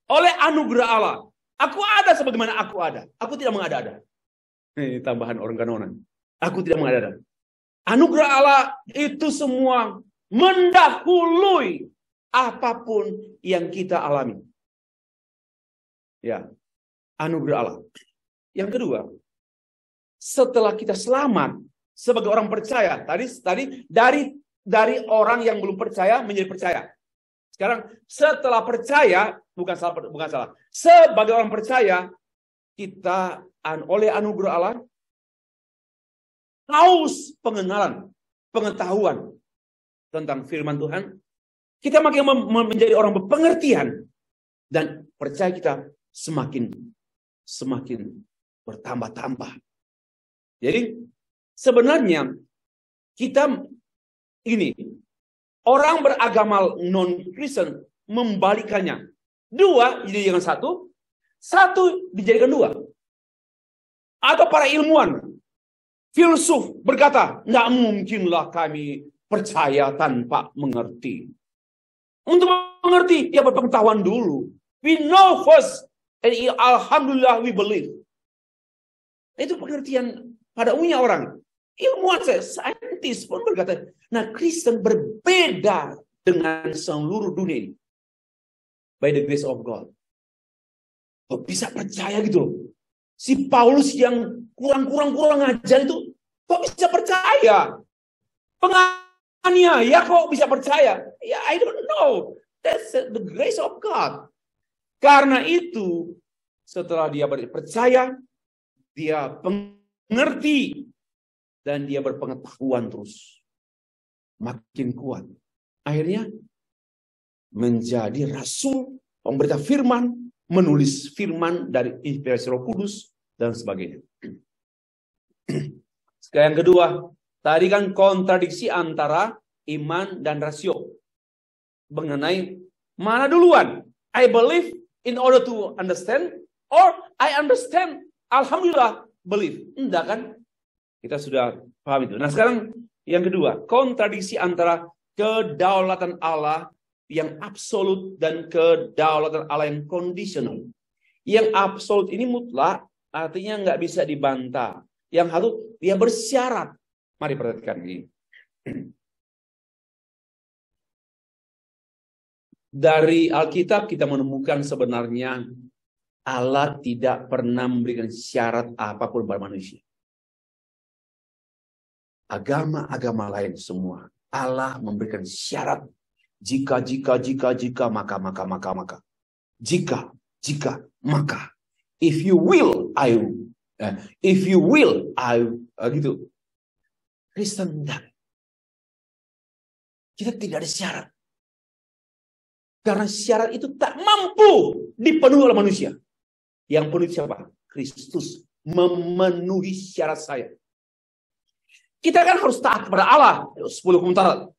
Oleh anugerah Allah. Aku ada sebagaimana aku ada. Aku tidak mengada-ada. Ini tambahan orang kanonan. Aku tidak mengada-ada. Anugerah Allah itu semua mendahului apapun yang kita alami. Ya. Anugerah Allah. Yang kedua, setelah kita selamat sebagai orang percaya, tadi dari orang yang belum percaya menjadi percaya. Sekarang setelah percaya, bukan salah. Sebagai orang percaya, kita oleh anugerah Allah haus pengenalan, pengetahuan tentang firman Tuhan. Kita makin menjadi orang berpengertian dan percaya kita semakin bertambah-tambah. Jadi sebenarnya kita ini orang beragama non-Kristen membalikannya. 2 dijadikan 1, 1 dijadikan 2. Atau para ilmuwan, filsuf berkata, nggak mungkinlah kami percaya tanpa mengerti. Untuk mengerti, ya berpengetahuan dulu. We know first, and alhamdulillah we believe. Itu pengertian pada umumnya orang. Ilmuwan saintis pun berkata, nah Kristen berbeda dengan seluruh dunia ini. By the grace of God. Kok bisa percaya gitu loh. Si Paulus yang kurang ajar itu, kok bisa percaya? Penganiaya kok bisa percaya? Ya, I don't know. That's the grace of God. Karena itu, setelah dia percaya, dia mengerti, dan dia berpengetahuan terus. Makin kuat. Akhirnya, menjadi rasul, pemberita firman, menulis firman dari inspirasi Roh Kudus, dan sebagainya. Sekarang yang kedua, tadi kan kontradiksi antara iman dan rasio. Mengenai mana duluan? I believe in order to understand, or I understand, alhamdulillah, believe. Enggak kan? Kita sudah paham itu. Nah sekarang yang kedua, kontradiksi antara kedaulatan Allah yang absolut dan kedaulatan Allah yang kondisional. Yang absolut ini mutlak, artinya nggak bisa dibantah. Yang harus dia bersyarat. Mari perhatikan ini. Dari Alkitab kita menemukan sebenarnya Allah tidak pernah memberikan syarat apapun pada manusia. Agama-agama lain semua Allah memberikan syarat. Jika, maka. Jika, maka. If you will, I will. If you will, I will. Gitu. Kristen tidak. Kita tidak ada syarat. Karena syarat itu tak mampu dipenuhi oleh manusia. Yang penuhi siapa? Kristus memenuhi syarat saya. Kita kan harus taat kepada Allah. 10 kebutuhan.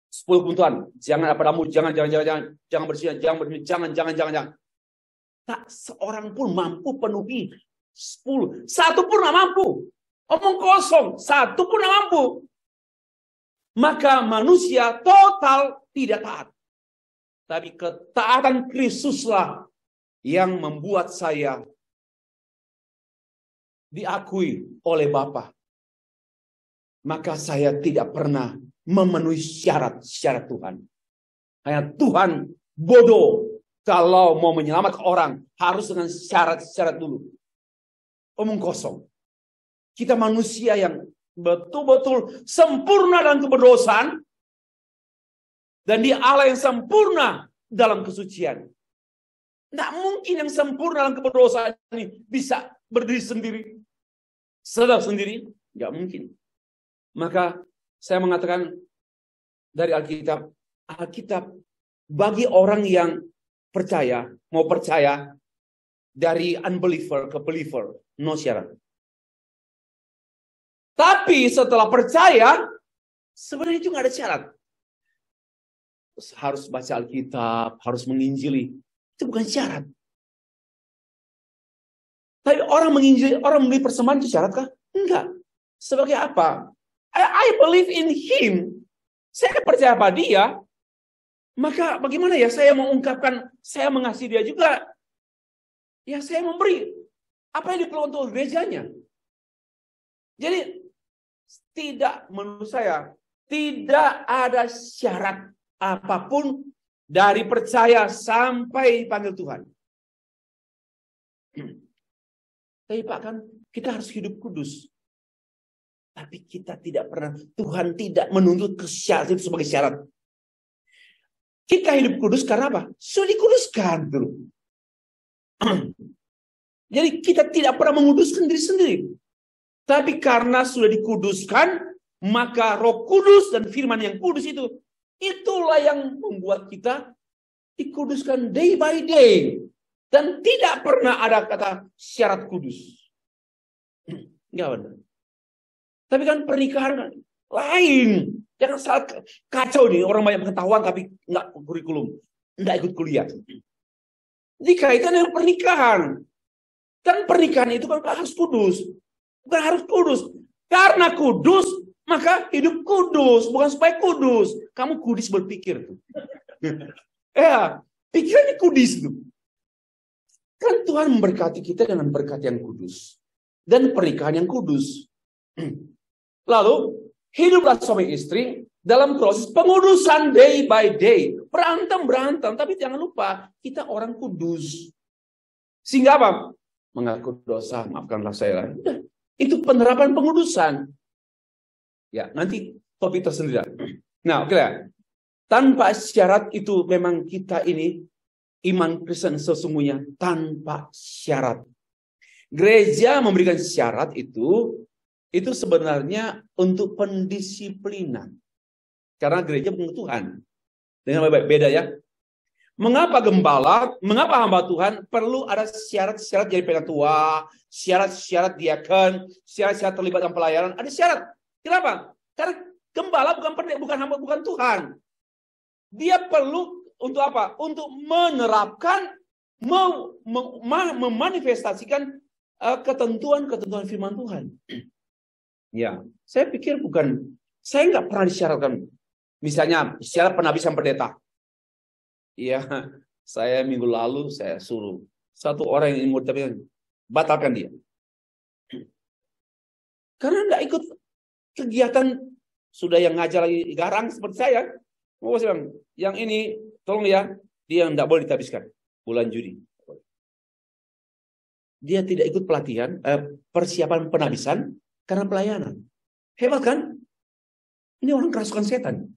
10 kebutuhan. Jangan padamu, jangan bersih, jangan. Tak seorang pun mampu penuhi 10. Satu pun tidak mampu. Omong kosong. Satu pun tidak mampu. Maka manusia total tidak taat. Tapi ketaatan Kristuslah yang membuat saya diakui oleh Bapa. Maka saya tidak pernah memenuhi syarat-syarat Tuhan. Hanya Tuhan bodoh, Kalau mau menyelamatkan orang, harus dengan syarat-syarat dulu. Omong kosong. Kita manusia yang betul-betul sempurna dalam keberdosaan, dan dia Allah yang sempurna dalam kesucian. Tidak mungkin yang sempurna dalam keberdosaan ini bisa berdiri sendiri. Sedang sendiri. Tidak mungkin. Maka saya mengatakan dari Alkitab bagi orang yang percaya, mau percaya dari unbeliever ke believer, no syarat. Tapi setelah percaya, sebenarnya itu nggak ada syarat. Harus baca Alkitab, harus menginjili. Itu bukan syarat. Tapi orang menginjili, orang memberi persembahan itu syarat kah? Enggak. Sebagai apa? I believe in him. Saya percaya pada dia. Maka bagaimana ya saya mengungkapkan, saya mengasihi dia juga. Ya saya memberi. Apa yang diperlukan untuk gerejanya? Jadi tidak, menurut saya, tidak ada syarat apapun dari percaya sampai dipanggil Tuhan. Tapi Pak kan kita harus hidup kudus. Tapi kita tidak pernah, Tuhan tidak menuntut kesyarat itu sebagai syarat. Kita hidup kudus karena apa? Sudah dikuduskan dulu. Jadi kita tidak pernah menguduskan diri sendiri. Tapi karena sudah dikuduskan, maka Roh Kudus dan firman yang kudus itu, itulah yang membuat kita dikuduskan day by day. Dan tidak pernah ada kata syarat kudus. Enggak benar. Tapi kan pernikahan lain. Jangan salah kacau nih. Orang banyak pengetahuan tapi enggak kurikulum. Enggak ikut kuliah. Dikaitkan dengan pernikahan. Kan pernikahan itu kan harus kudus. Bukan harus kudus. Karena kudus, maka hidup kudus. Bukan supaya kudus. Kamu kudus berpikir. Ya, pikirannya kudus. Kan Tuhan memberkati kita dengan berkat yang kudus. Dan pernikahan yang kudus. Lalu, hiduplah suami istri dalam proses pengudusan day by day. Berantem, tapi jangan lupa, kita orang kudus. Sehingga apa? Mengaku dosa, maafkanlah saya. Udah, itu penerapan pengudusan. Ya, nanti topik tersendiri. Nah, oke lah. Tanpa syarat itu memang kita ini, iman Kristen sesungguhnya tanpa syarat. Gereja memberikan syarat itu sebenarnya untuk pendisiplinan. Karena gereja bukan Tuhan. Dengan beda ya. Mengapa hamba Tuhan perlu ada syarat-syarat jadi penatua, syarat-syarat diakon, syarat-syarat terlibat dalam pelayanan, ada syarat. Kenapa? Karena gembala bukan Tuhan. Dia perlu untuk apa? Untuk menerapkan, memanifestasikan ketentuan-ketentuan firman Tuhan. Ya, saya pikir saya nggak pernah disyaratkan. Misalnya, syarat penabisan pendeta. Ya, saya minggu lalu saya suruh satu orang yang mau tapi batalkan dia. Karena nggak ikut kegiatan, sudah yang ngajar lagi garang seperti saya. Mau saya bilang, yang ini tolong ya, dia nggak boleh ditabiskan bulan Juni. Dia tidak ikut pelatihan, persiapan penabisan karena pelayanan. Hebat kan? Ini orang kerasukan setan.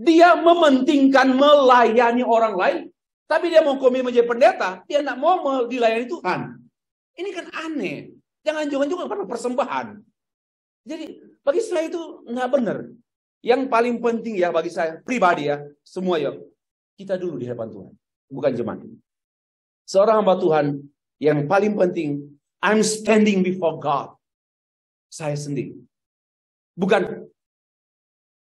Dia mementingkan melayani orang lain, tapi dia mau komitmen menjadi pendeta, dia tidak mau dilayani Tuhan. Ini kan aneh. Jangan juga pada persembahan. Jadi bagi saya itu nggak benar. Yang paling penting ya bagi saya pribadi ya, semua ya, kita dulu di hadapan Tuhan, bukan jemaat. Seorang hamba Tuhan yang paling penting, I'm standing before God. Saya sendiri. Bukan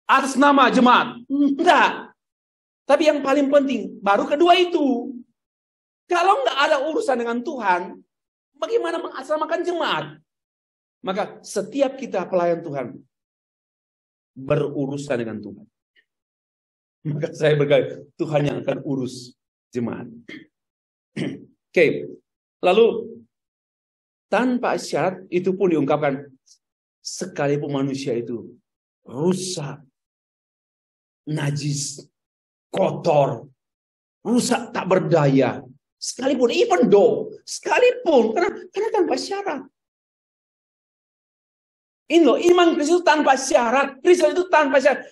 atas nama jemaat. Enggak. Tapi yang paling penting, baru kedua itu. Kalau enggak ada urusan dengan Tuhan, bagaimana mengasalkan jemaat? Maka setiap kita pelayan Tuhan, berurusan dengan Tuhan. Maka saya berkata, Tuhan yang akan urus jemaat. Oke. Lalu, tanpa syarat, itu pun diungkapkan, sekalipun manusia itu rusak, najis, kotor, rusak tak berdaya. Sekalipun, even though, sekalipun, karena tanpa syarat. Ini loh, iman Kristus itu tanpa syarat. Kristus itu tanpa syarat.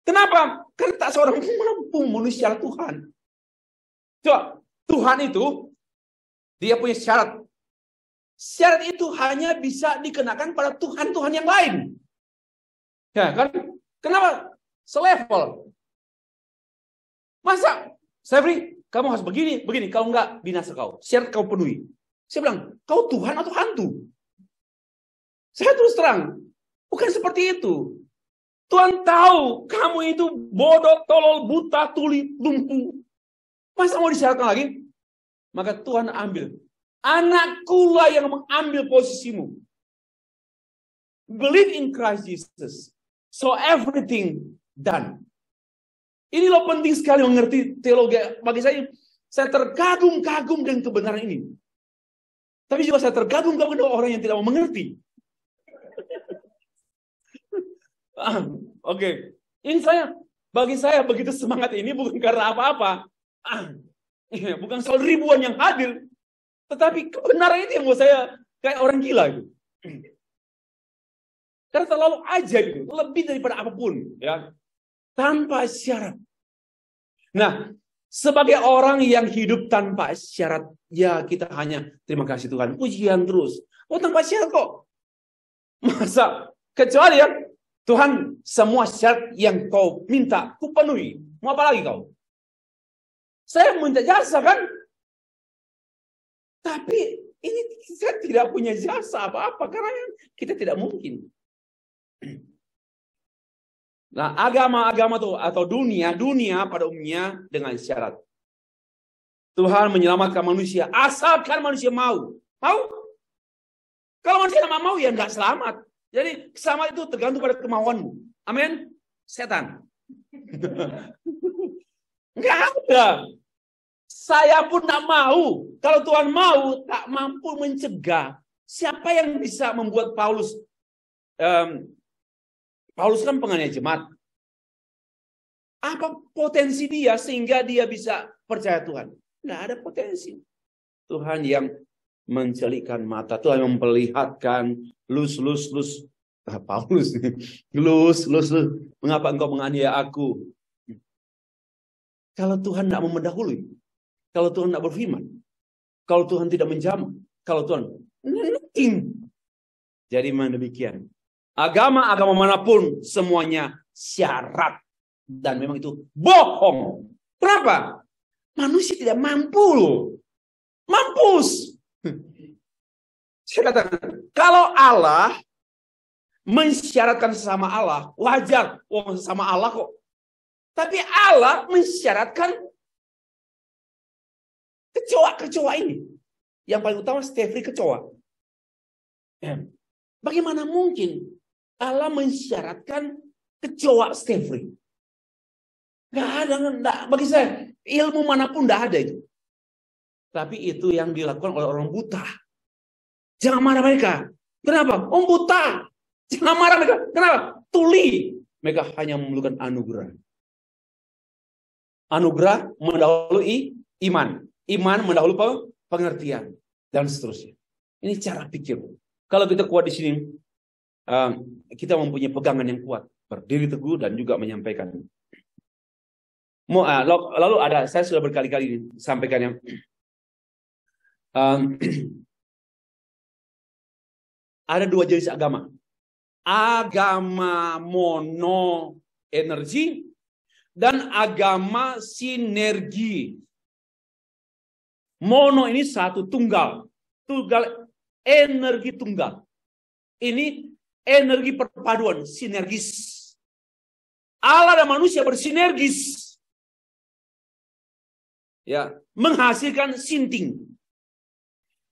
Kenapa? Karena tak seorang mampu manusia Tuhan. Coba, Tuhan itu, dia punya syarat. Syarat itu hanya bisa dikenakan pada Tuhan-Tuhan yang lain. Ya kan? Kenapa? Selevel. Masa, Sevri, kamu harus begini. Kalau enggak, binasa kau. Syarat kau penuhi. Saya bilang, kau Tuhan atau hantu? Saya terus terang, bukan seperti itu. Tuhan tahu kamu itu bodoh, tolol, buta, tuli, lumpuh. Masa mau disyaratkan lagi? Maka Tuhan ambil. Anakku lah yang mengambil posisimu. Believe in Christ Jesus. So everything done. Ini loh penting sekali mengerti teologi. Bagi saya terkagum-kagum dengan kebenaran ini. Tapi juga saya terkagum-kagum dengan orang yang tidak mau mengerti. Oke. Ini bagi saya begitu semangat ini bukan karena apa-apa. Bukan soal ribuan yang hadir. Tetapi kebenaran itu yang buat saya kayak orang gila gitu. Karena terlalu ajaib itu, lebih daripada apapun, ya. Tanpa syarat. Nah, sebagai orang yang hidup tanpa syarat, ya kita hanya terima kasih Tuhan, pujian terus. Oh, tanpa syarat kok. Masa kecuali ya Tuhan, semua syarat yang kau minta, ku penuhi. Mau apa lagi kau? Saya minta jasa kan? Tapi ini saya tidak punya jasa apa-apa karena kita tidak mungkin. Nah, agama tuh atau dunia pada umumnya dengan syarat. Tuhan menyelamatkan manusia asalkan manusia mau. Mau? Kalau manusia tidak mau ya enggak selamat. Jadi keselamatan itu tergantung pada kemauanmu. Amin. Setan. Enggak ada. Saya pun tidak mau. Kalau Tuhan mau, tak mampu mencegah. Siapa yang bisa membuat Paulus? Paulus kan penganiaya jemaat. Apa potensi dia sehingga dia bisa percaya Tuhan? Tidak ada potensi. Tuhan yang mencelikkan mata, Tuhan yang memperlihatkan, lus. Paulus, lus. Mengapa engkau menganiaya aku? Kalau Tuhan tidak mendahului, kalau Tuhan tidak berfirman, kalau Tuhan tidak menjamah, kalau Tuhan nothing. Jadi demikian. Agama manapun semuanya syarat. Dan memang itu bohong. Kenapa? Manusia tidak mampu. Mampus. Saya katakan, kalau Allah mensyaratkan sesama Allah, wajar. Oh, sesama Allah kok. Tapi Allah mensyaratkan kecoa ini. Yang paling utama Stefri kecoa. Bagaimana mungkin Allah mensyaratkan kecoa Stefri? Nggak ada. Bagi saya, ilmu manapun nggak ada itu. Tapi itu yang dilakukan oleh orang buta. Jangan marah mereka. Kenapa? Om buta. Jangan marah mereka. Kenapa? Tuli. Mereka hanya memerlukan anugerah. Anugerah mendahului iman. Iman mendahului pengertian. Dan seterusnya. Ini cara pikir. Kalau kita kuat di sini, kita mempunyai pegangan yang kuat. Berdiri teguh dan juga menyampaikan. Lalu ada, saya sudah berkali-kali sampaikan yang ada dua jenis agama. Agama mono energi dan agama sinergi. Mono ini satu, tunggal. Energi tunggal. Ini energi perpaduan, sinergis. Allah dan manusia bersinergis. Ya, menghasilkan sinting.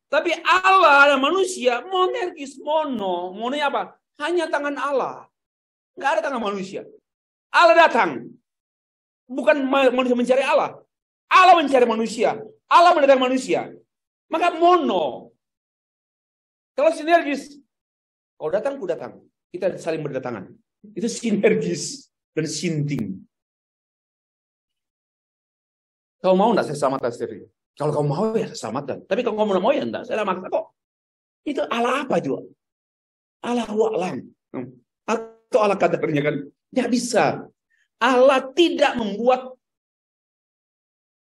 Tapi Allah dan manusia monergis, mono apa? Hanya tangan Allah. Nggak ada tangan manusia. Allah datang. Bukan manusia mencari Allah. Allah mencari manusia. Allah mendatang manusia. Maka mono. Kalau sinergis, kau datang, ku datang. Kita saling berdatangan. Itu sinergis dan sinting. Kau mau enggak saya selamatkan Stevie? Kalau kau mau ya saya selamatkan. Tapi kalau kamu mau ya enggak, saya maksa kok. Itu Allah apa juga? Allah wa'lam. Atau Allah kadarnya kan? Tidak bisa. Allah tidak membuat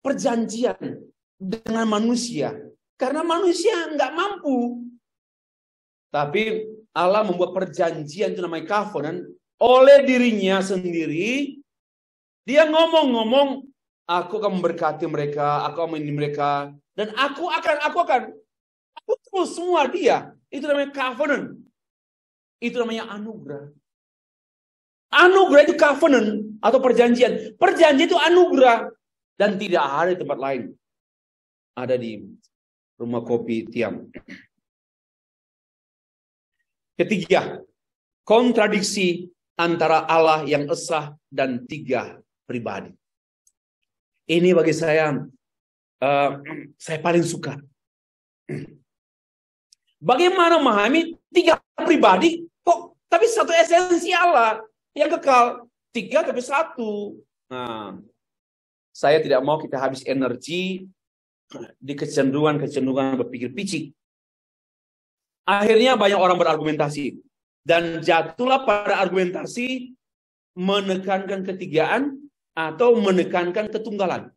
perjanjian dengan manusia. Karena manusia nggak mampu. Tapi Allah membuat perjanjian itu namanya covenant oleh dirinya sendiri. Dia ngomong-ngomong, aku akan memberkati mereka, aku akan mendidik mereka, dan aku akan terus semua dia. Itu namanya covenant. Itu namanya anugerah. Anugerah itu covenant atau perjanjian. Perjanjian itu anugerah dan tidak ada di tempat lain. Ada di rumah kopi Tiam. Ketiga, kontradiksi antara Allah yang esa dan tiga pribadi. Ini bagi saya paling suka. Bagaimana memahami tiga pribadi kok tapi satu esensi Allah yang kekal, tiga tapi satu. Nah, saya tidak mau kita habis energi di kecenderungan berpikir picik. Akhirnya banyak orang berargumentasi dan jatuhlah pada argumentasi menekankan ketigaan atau menekankan ketunggalan.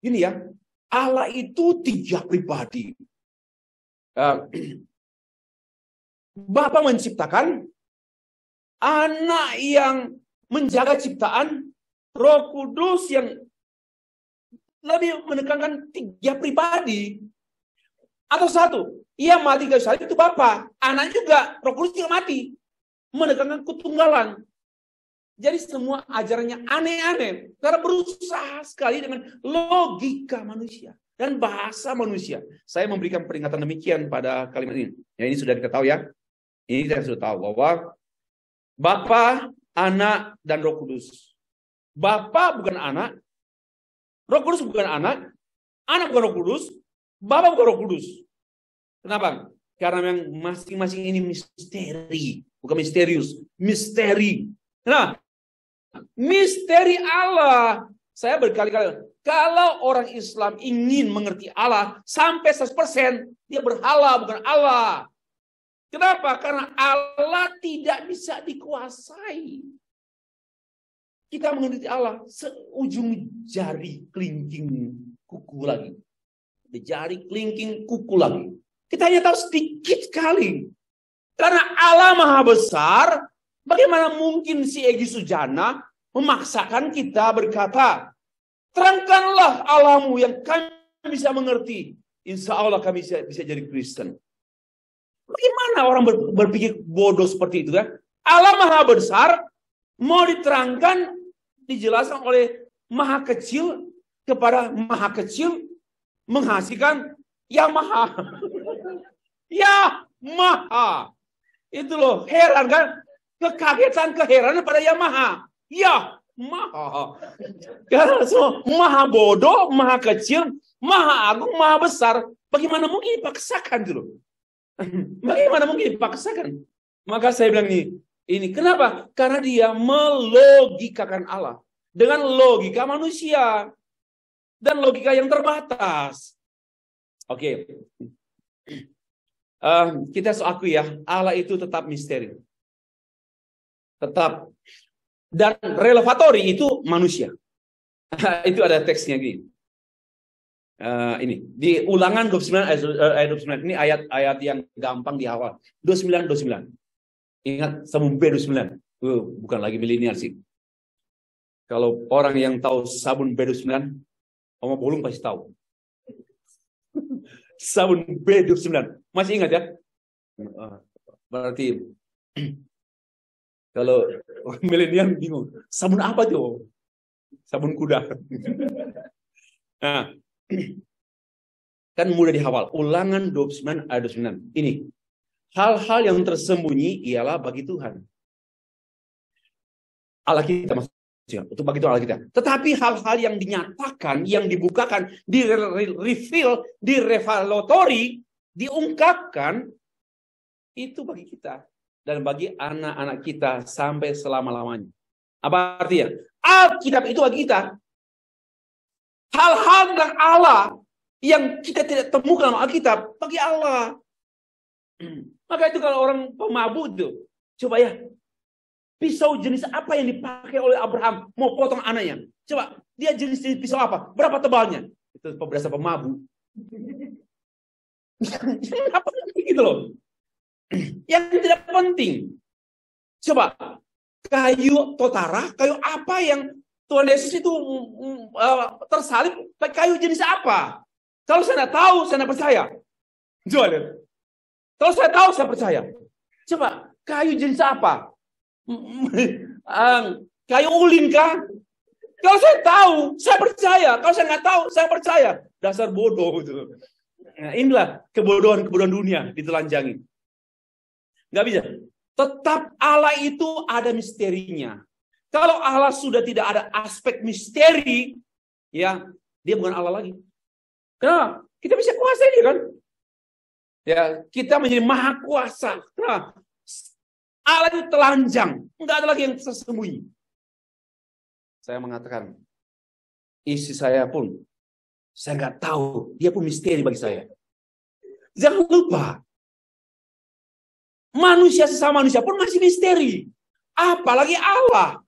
Ini ya, Allah itu tiga pribadi. Bapa menciptakan, Anak yang menjaga ciptaan, Roh Kudus yang lebih menekankan tiga pribadi. Atau satu, ia mati kayu salib itu Bapa, Anak juga, Roh Kudus juga mati. Menekankan ketunggalan. Jadi semua ajarannya aneh-aneh. Karena berusaha sekali dengan logika manusia dan bahasa manusia. Saya memberikan peringatan demikian pada kalimat ini. Ya, ini sudah kita tahu ya. Ini kita sudah tahu bahwa Bapa, Anak, dan Roh Kudus. Bapa bukan anak, Roh Kudus bukan anak bukan Roh Kudus, Bapa bukan Roh Kudus. Kenapa? Karena yang masing-masing ini misteri, bukan misterius, misteri. Nah, misteri Allah. Saya berkali-kali, kalau orang Islam ingin mengerti Allah sampai 100%, dia berhala bukan Allah. Kenapa? Karena Allah tidak bisa dikuasai. Kita mengerti Allah seujung jari kelingking kuku lagi. Jari kelingking kuku lagi. Kita hanya tahu sedikit sekali. Karena Allah Maha Besar, bagaimana mungkin si Egy Sujana memaksakan kita berkata, terangkanlah Allahmu yang kami bisa mengerti. Insya Allah kami bisa jadi Kristen. Bagaimana orang berpikir bodoh seperti itu kan? Allah Maha Besar mau diterangkan, dijelaskan oleh Maha Kecil kepada Maha Kecil menghasilkan yang Maha. Ya Maha. Itu loh, heran kan? Kekagetan, keheranan pada yang Maha. Ya Maha. Karena semua Maha bodoh, Maha Kecil, Maha Agung, Maha Besar. Bagaimana mungkin dipaksakan dulu? Bagaimana mungkin dipaksakan? Maka saya bilang ini kenapa? Karena dia melogikakan Allah dengan logika manusia dan logika yang terbatas. Oke. Kita akui ya, Allah itu tetap misteri. Tetap. Dan relevatori itu manusia. Itu ada teksnya gini. Ini di Ulangan 29 ayat 29 ini ayat yang gampang di awal. 29. Ingat sabun B29. Bukan lagi milenial sih. Kalau orang yang tahu sabun B29, Oma Bolong pasti tahu. Sabun B29. Masih ingat ya? Berarti kalau milenial bingung, sabun apa tuh? Sabun kuda. Nah, kan mudah dihafal. Ulangan 29 ayat 29. Ini hal-hal yang tersembunyi ialah bagi Tuhan. Allah kita maksudnya, itu bagi Tuhan Allah kita. Tetapi hal-hal yang dinyatakan, yang dibukakan, di-reveal, di-revelatory, diungkapkan, itu bagi kita. Dan bagi anak-anak kita sampai selama-lamanya. Apa artinya? Alkitab itu bagi kita. Hal-hal tentang Allah yang kita tidak temukan dalam Alkitab bagi Allah. Maka itu kalau orang pemabuk itu, coba ya, pisau jenis apa yang dipakai oleh Abraham mau potong anaknya? Coba, dia jenis pisau apa? Berapa tebalnya? Itu berasa pemabuk. Apa gitu loh? Yang tidak penting. Coba, kayu totara, kayu apa yang Tuhan Yesus itu tersalib, kayu jenis apa? Kalau saya tidak tahu, saya tidak percaya. Coba lihat. Kalau saya tahu, saya percaya. Coba, kayu jenis apa? Kayu ulin kah? Kalau saya tahu, saya percaya. Kalau saya nggak tahu, saya percaya. Dasar bodoh itu. Nah, inilah kebodohan dunia ditelanjangi. Nggak bisa. Tetap Allah itu ada misterinya. Kalau Allah sudah tidak ada aspek misteri, ya dia bukan Allah lagi. Kenapa? Kita bisa kuasai dia kan? Ya, kita menjadi maha kuasa. Kenapa? Allah itu telanjang, nggak ada lagi yang tersembunyi. Saya mengatakan, istri saya pun, saya nggak tahu, dia pun misteri bagi saya. Jangan lupa, manusia sesama manusia pun masih misteri. Apalagi Allah.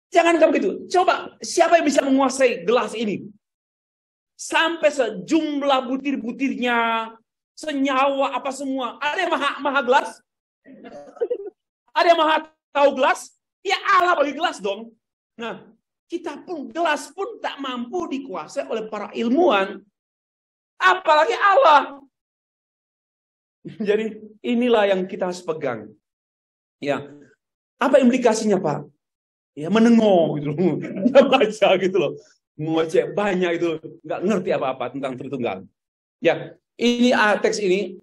Jangan kamu gitu. Coba, siapa yang bisa menguasai gelas ini? Sampai sejumlah butir-butirnya, senyawa apa semua. Ada yang maha gelas? Ada yang maha tahu gelas? Ya Allah bagi gelas dong. Nah, kita pun gelas pun tak mampu dikuasai oleh para ilmuwan. Apalagi Allah. Jadi inilah yang kita harus pegang. Ya, apa implikasinya Pak? Ya menengok gitu loh. Ya baca gitu loh. Ngoceh banyak itu. Nggak ngerti apa-apa tentang Tritunggal. Ya, ini teks ini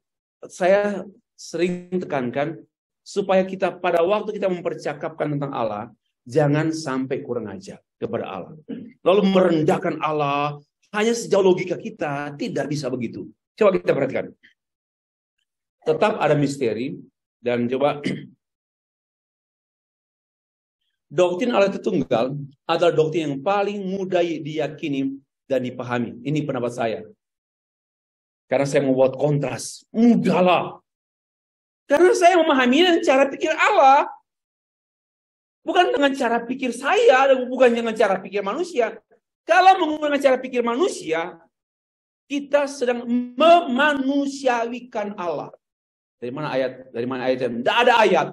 saya sering tekankan supaya kita pada waktu kita mempercakapkan tentang Allah, jangan sampai kurang ajar kepada Allah. Lalu merendahkan Allah hanya sejauh logika kita, tidak bisa begitu. Coba kita perhatikan. Tetap ada misteri dan coba doktrin Allah Tritunggal adalah doktrin yang paling mudah diyakini dan dipahami. Ini pendapat saya. Karena saya membuat kontras. Mudahlah. Karena saya memahami dengan cara pikir Allah. Bukan dengan cara pikir saya, dan bukan dengan cara pikir manusia. Kalau menggunakan cara pikir manusia, kita sedang memanusiawikan Allah. Dari mana ayat? Dari mana ayatnya? Tidak ada ayat.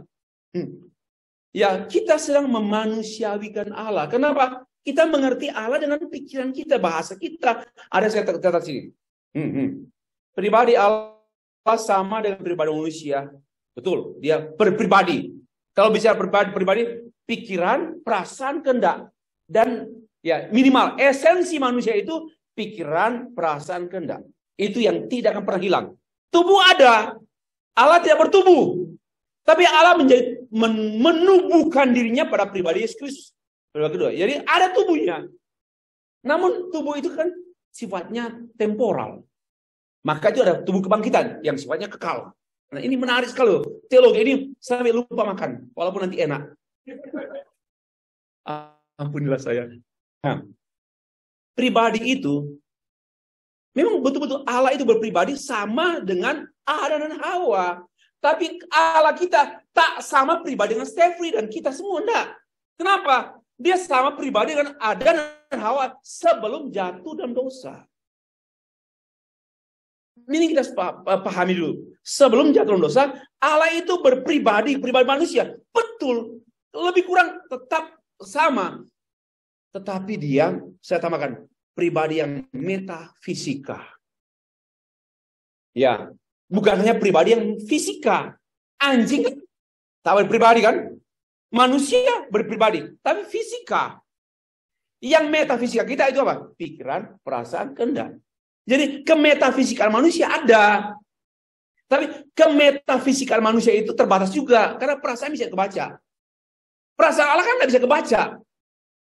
Ya, kita sedang memanusiawikan Allah. Kenapa? Kita mengerti Allah dengan pikiran kita, bahasa kita. Ada saya catat sini. Pribadi Allah sama dengan pribadi manusia. Betul, dia berpribadi. Kalau bicara pribadi, pikiran, perasaan, kehendak. Dan ya minimal esensi manusia itu pikiran, perasaan, kehendak. Itu yang tidak akan pernah hilang. Tubuh ada. Allah tidak bertubuh. Tapi Allah menubuhkan dirinya pada pribadi Yesus Kristus. Kedua. Jadi ada tubuhnya. Namun tubuh itu kan sifatnya temporal. Maka itu ada tubuh kebangkitan yang sifatnya kekal. Nah ini menarik sekali loh. Teologi ini sampai lupa makan. Walaupun nanti enak. Ampunilah saya. Nah, pribadi itu memang betul-betul Allah itu berpribadi sama dengan Adam dan Hawa. Tapi Allah kita tak sama pribadi dengan Stefri dan kita semua. Enggak. Kenapa? Dia sama pribadi dengan Adam dan Hawa sebelum jatuh dalam dosa. Ini kita pahami dulu. Sebelum jatuh dalam dosa, Allah itu berpribadi, pribadi manusia. Betul. Lebih kurang tetap sama. Tetapi dia, saya tambahkan, pribadi yang metafisika. Ya, bukan hanya pribadi yang fisika. Anjing kan tak berpribadi kan? Manusia berpribadi, tapi fisika. Yang metafisika kita itu apa? Pikiran, perasaan, kehendak. Jadi kemetafisikan manusia ada. Tapi kemetafisikan manusia itu terbatas juga. Karena perasaan bisa kebaca. Perasaan Allah kan tidak bisa kebaca.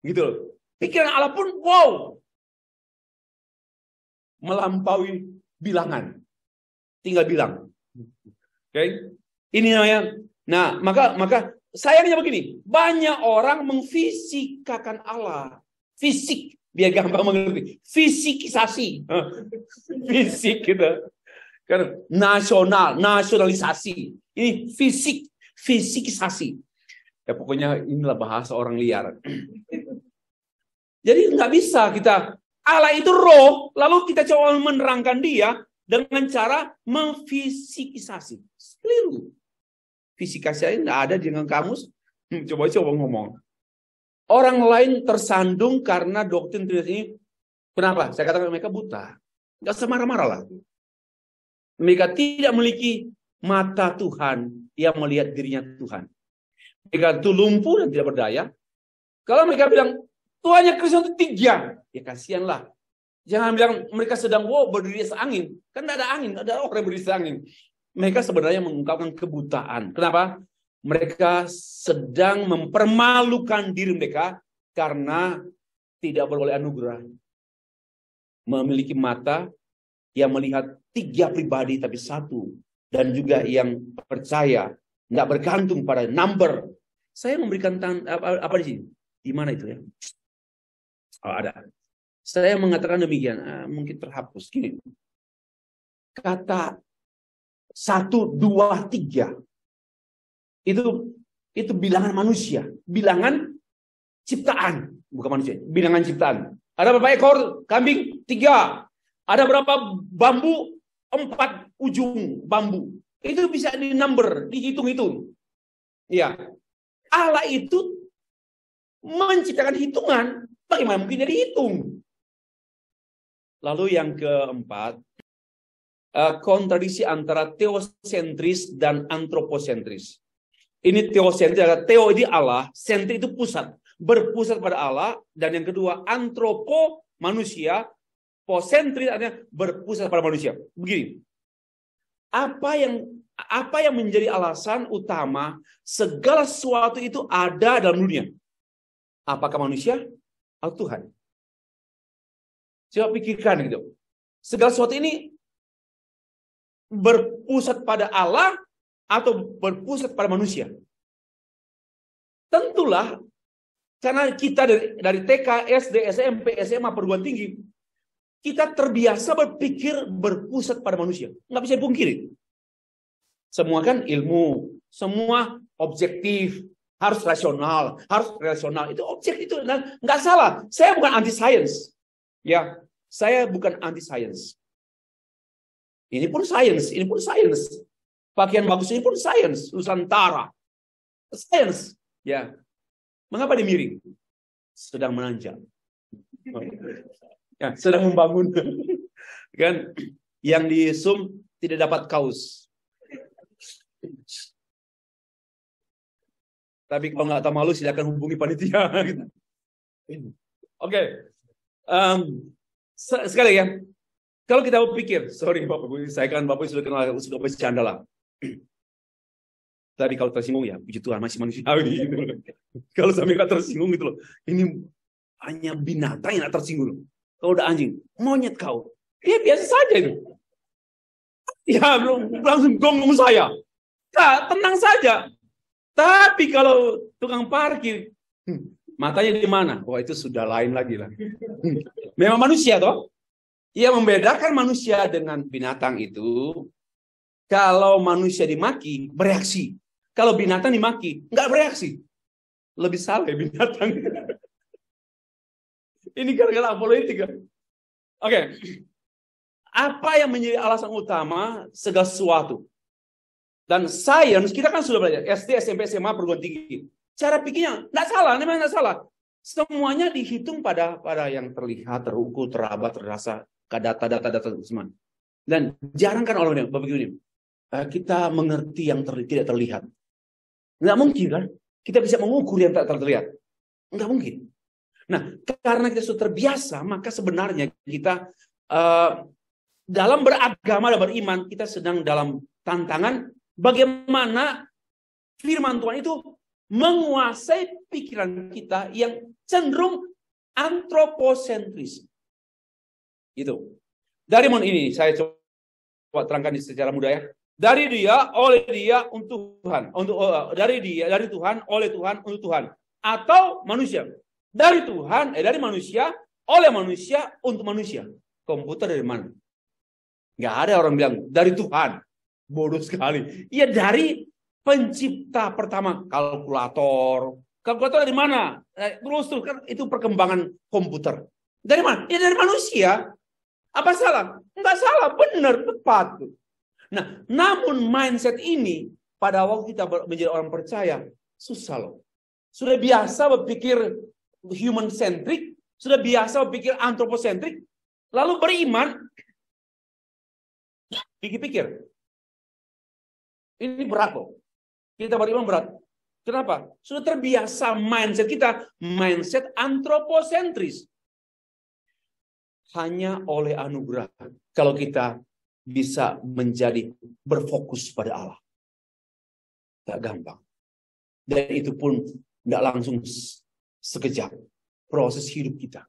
Gitu loh. Pikiran Allah pun wow. Melampaui bilangan. Tinggal bilang. Oke. Ini namanya. Nah, maka sayangnya begini. Banyak orang memfisikakan Allah. Fisik. biar gampang mengerti. Fisikisasi. Fisik gitu. Kan nasionalisasi. Ini fisikisasi. Ya pokoknya inilah bahasa orang liar. Jadi nggak bisa kita, Allah itu roh, lalu kita coba menerangkan dia dengan cara memfisikisasi. Keliru. Fisikasi nggak ada dengan kamus. Coba ngomong. Orang lain tersandung karena doktrin Trinitas ini. Kenapa? Saya katakan mereka buta. Nggak semarah-marah lah. Mereka tidak memiliki mata Tuhan yang melihat dirinya Tuhan. Mereka itu lumpuh dan tidak berdaya. Kalau mereka bilang, Tuhannya Kristus itu 3. Ya kasihanlah. Jangan bilang mereka sedang berdiri seangin. Kan tidak ada angin, ada orang yang berdiri seangin. Mereka sebenarnya mengungkapkan kebutaan. Kenapa? Mereka sedang mempermalukan diri mereka karena tidak beroleh anugerah. Memiliki mata yang melihat 3 pribadi tapi satu. Dan juga yang percaya. Nggak bergantung pada number. Saya memberikan apa di sini? Di mana itu ya? Oh, ada. Saya mengatakan demikian. Mungkin terhapus. Gini. Kata 1, 2, 3. Itu bilangan manusia. Bilangan ciptaan. Bukan manusia. Bilangan ciptaan. Ada berapa ekor kambing? 3. Ada berapa bambu? 4 ujung bambu. Itu bisa di-number, dihitung-hitung. Ya. Allah itu menciptakan hitungan. Bagaimana mungkin dia dihitung? Lalu yang keempat, kontradiksi antara teosentris dan antroposentris. Ini teosentris, teo ini Allah, sentris itu pusat. Berpusat pada Allah. Dan yang kedua, antropo, manusia. Posentris artinya berpusat pada manusia. Begini. Apa yang menjadi alasan utama segala sesuatu itu ada dalam dunia? Apakah manusia atau Tuhan? Coba pikirkan gitu. Segala sesuatu ini berpusat pada Allah atau berpusat pada manusia? Tentulah karena kita dari TK, SD, SMP, SMA, perguruan tinggi, kita terbiasa berpikir berpusat pada manusia. Nggak bisa dipungkiri. Semua kan ilmu, semua objektif, harus rasional, harus relasional. Itu objek itu nggak salah. Saya bukan anti science, ya. Saya bukan anti science. Ini pun science, ini pun science. Pakaian bagus ini pun science, Nusantara, science, ya. Mengapa dimiring? Sedang menanjak. Ya, sedang membangun. Kan yang di Zoom tidak dapat kaos. Tapi kalau nggak tahu malu silakan hubungi panitia. Oke. Sekali ya. Kalau kita berpikir, sorry Bapak Ibu, saya kan Bapak sudah kenal, sudah bercanda lah. Tadi kalau tersinggung ya, puji Tuhan masih manusiawi. Kalau sampai nggak tersinggung gitu loh. Ini hanya binatang yang nggak tersinggung loh. Kalau udah anjing, monyet kau. Ya biasa saja itu. Ya belum langsung gonggong saya. Nah, tenang saja. Tapi kalau tukang parkir, matanya di mana? Wah itu sudah lain lagi lah. Memang manusia toh. Yang membedakan manusia dengan binatang itu, kalau manusia dimaki, bereaksi. Kalau binatang dimaki, nggak bereaksi. Lebih salah ya binatang. Ini gara-gara politik. Oke. Apa yang menjadi alasan utama segala sesuatu? Dan sains, kita kan sudah belajar. SD, SMP, SMA, perguruan tinggi. Cara pikirnya nggak salah, memang nggak salah. Semuanya dihitung pada yang terlihat, terukur, teraba, terasa, data semua. Dan jarang kan orang begini. Kita mengerti yang tidak terlihat. Nggak mungkin kan? Kita bisa mengukur yang tak terlihat. Nggak mungkin. Nah, karena kita sudah terbiasa, maka sebenarnya kita dalam beragama dan beriman, kita sedang dalam tantangan bagaimana firman Tuhan itu menguasai pikiran kita yang cenderung antroposentris. Itu. Dari ini saya coba terangkan secara mudah ya. Dari dia, oleh dia, untuk Tuhan. Dari dia, dari Tuhan, oleh Tuhan, untuk Tuhan. Atau manusia. Dari Tuhan, dari manusia, oleh manusia untuk manusia. Komputer dari mana? Nggak ada orang bilang dari Tuhan. Bodoh sekali. Ya dari pencipta pertama, kalkulator. Kalkulator dari mana? Terus kan itu perkembangan komputer. Dari mana? Ya dari manusia. Apa salah? Enggak salah, benar, tepat. Nah, namun mindset ini pada waktu kita menjadi orang percaya susah loh. Sudah biasa berpikir human centric, sudah biasa berpikir anthropocentric, lalu beriman, pikir-pikir. Ini berat loh. Kita beriman berat. Kenapa? Sudah terbiasa mindset kita, mindset anthropocentris. Hanya oleh anugerah kalau kita bisa menjadi berfokus pada Allah. Tidak gampang. Dan itu pun tidak langsung sekejap. Proses hidup kita.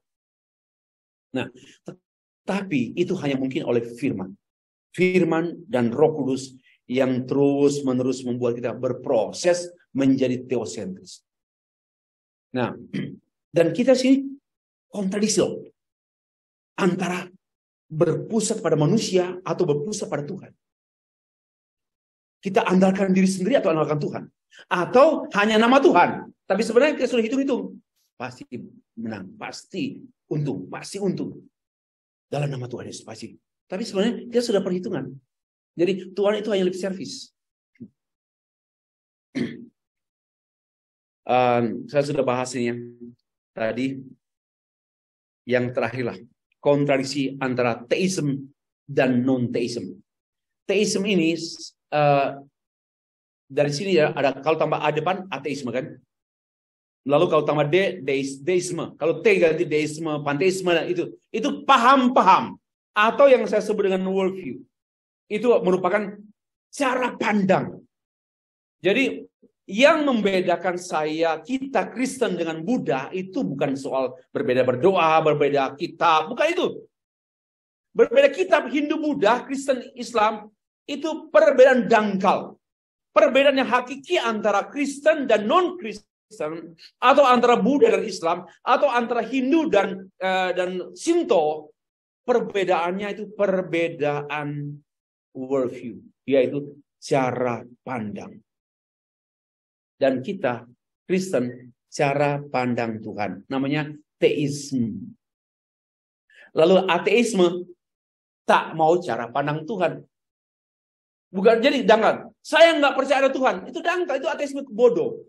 Nah, tapi itu hanya mungkin oleh firman. Firman dan Roh Kudus yang terus-menerus membuat kita berproses menjadi teosentris. Nah, dan kita sini kontradiksi loh. Antara berpusat pada manusia atau berpusat pada Tuhan. Kita andalkan diri sendiri atau andalkan Tuhan. Atau hanya nama Tuhan. Tapi sebenarnya kita sudah hitung-hitung. Pasti menang, pasti untung, pasti untung. Dalam nama Tuhan Yesus pasti. Tapi sebenarnya kita sudah perhitungan. Jadi Tuhan itu hanya lip service. Saya sudah bahas ini tadi. Yang terakhirlah. Kontradiksi antara teisme dan non-teisme. Teisme ini dari sini ya ada kalau tambah A depan ateisme kan. Lalu kalau tambah D deisme. Kalau T ganti deisme, panteisme itu paham-paham atau yang saya sebut dengan worldview. Itu merupakan cara pandang. Jadi yang membedakan kita Kristen dengan Buddha itu bukan soal berbeda berdoa, berbeda kitab, bukan itu. Berbeda kitab Hindu, Buddha, Kristen, Islam itu perbedaan dangkal. Perbedaan yang hakiki antara Kristen dan non-Kristen atau antara Buddha dan Islam atau antara Hindu dan Shinto, perbedaannya itu perbedaan worldview, yaitu cara pandang. Dan kita, Kristen, cara pandang Tuhan. Namanya teisme. Lalu ateisme, tak mau cara pandang Tuhan. Bukan, jadi dangkal. Saya nggak percaya ada Tuhan. Itu dangkal, itu ateisme bodoh.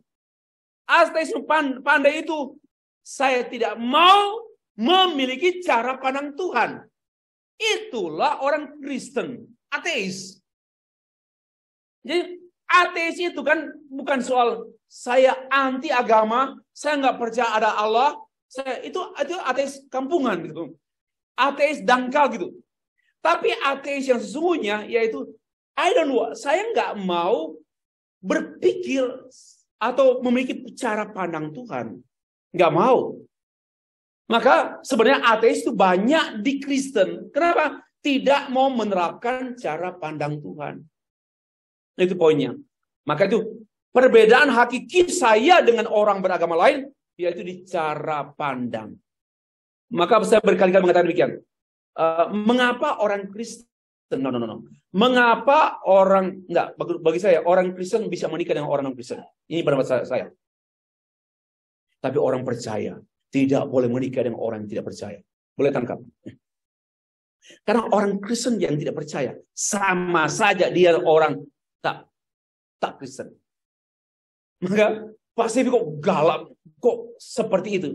Ateisme pandai itu, saya tidak mau memiliki cara pandang Tuhan. Itulah orang Kristen, ateis. Jadi, ateis itu kan bukan soal saya anti agama, saya nggak percaya ada Allah, itu ateis kampungan gitu, ateis dangkal gitu. Tapi ateis yang sesungguhnya yaitu saya nggak mau berpikir atau memiliki cara pandang Tuhan, nggak mau. Maka sebenarnya ateis itu banyak di Kristen. Kenapa? Tidak mau menerapkan cara pandang Tuhan. Itu poinnya. Maka itu perbedaan hakiki saya dengan orang beragama lain yaitu di cara pandang. Maka saya berkali-kali mengatakan demikian. Mengapa orang Kristen Mengapa bagi saya orang Kristen bisa menikah dengan orang non-Kristen? Ini pendapat saya. Tapi orang percaya tidak boleh menikah dengan orang yang tidak percaya. Boleh tangkap? Karena orang Kristen yang tidak percaya sama saja dia orang tak Kristen. Maka pasti kok galak, kok seperti itu.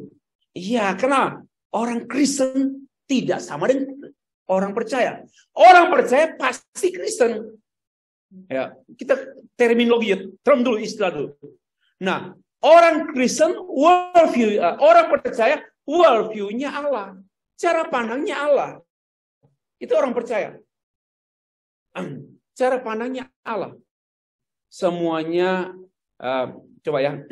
Iya, karena orang Kristen tidak sama dengan orang percaya. Orang percaya pasti Kristen. Ya, kita term dulu, istilah dulu. Nah, orang Kristen worldview, orang percaya worldview-nya Allah, cara pandangnya Allah. Itu orang percaya. Cara pandangnya Allah. Semuanya coba ya.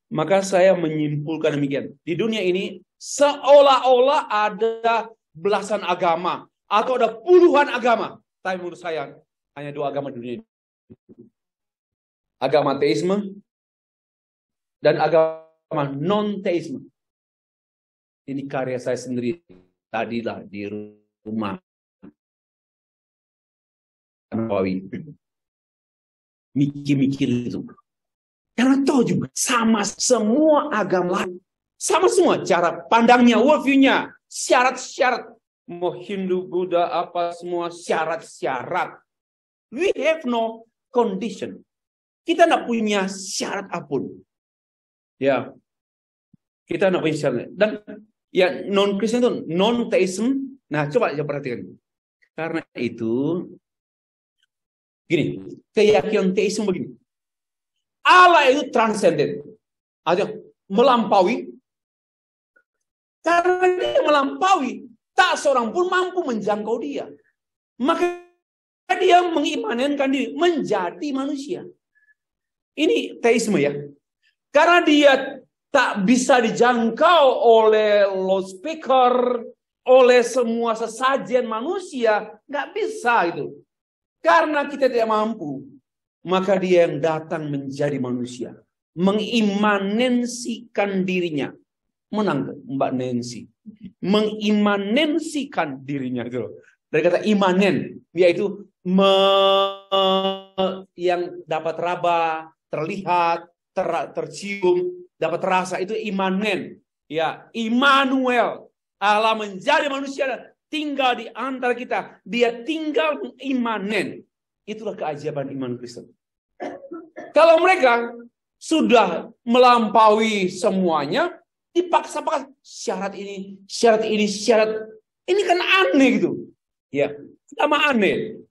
Maka saya menyimpulkan demikian. Di dunia ini seolah-olah ada belasan agama atau ada puluhan agama. Tapi menurut saya hanya 2 agama di dunia ini. Agama teisme dan agama non-teisme. Ini karya saya sendiri. Tadilah di rumah. Mikir-mikir itu. Karena tahu juga sama semua agama lain. Sama semua cara pandangnya, worldview-nya, syarat-syarat. Mau Hindu, Buddha, apa semua syarat-syarat. We have no condition. Kita tidak punya syarat apapun. Ya, kita tidak punya syarat. Dan ya non-Kristen itu non-theism. Nah, coba perhatikan. Karena itu, gini, keyakinan theism begini. Allah itu transenden. Artinya melampaui. Karena dia melampaui, tak seorang pun mampu menjangkau dia. Maka dia mengimanenkan diri menjadi manusia. Ini teisme ya. Karena dia tak bisa dijangkau oleh loudspeaker, oleh semua sesajen manusia, nggak bisa itu. Karena kita tidak mampu, maka dia yang datang menjadi manusia, mengimanensikan dirinya. Menang Mbak Nancy, mengimanensikan dirinya itu. Dari kata imanen, yaitu yang dapat raba, terlihat, tercium, dapat rasa, itu imanen. Ya, Immanuel, Allah menjadi manusia, tinggal di antara kita. Dia tinggal imanen. Itulah keajaiban iman Kristen. Kalau mereka sudah melampaui semuanya, dipaksa-paksa syarat ini kan aneh gitu. Ya, agama aneh.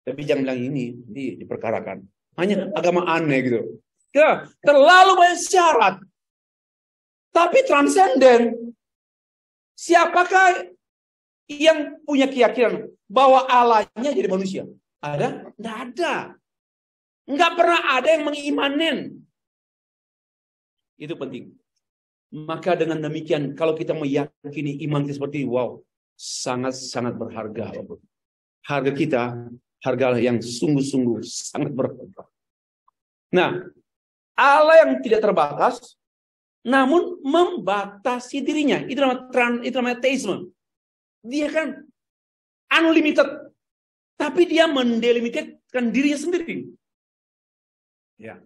Tapi jangan bilang ini diperkarakan. Hanya agama aneh gitu. Ya, terlalu banyak syarat. Tapi transenden. Siapakah yang punya keyakinan bahwa Allahnya jadi manusia? Ada? Tidak ada. Enggak pernah ada yang mengimanen. Itu penting. Maka dengan demikian, kalau kita meyakini iman kita seperti wow, sangat-sangat berharga. Harga kita, harga yang sungguh-sungguh sangat berharga. Nah, Allah yang tidak terbatas, namun membatasi dirinya. Itu namanya theism. Dia kan unlimited, tapi dia mendelimitedkan dirinya sendiri. Ya,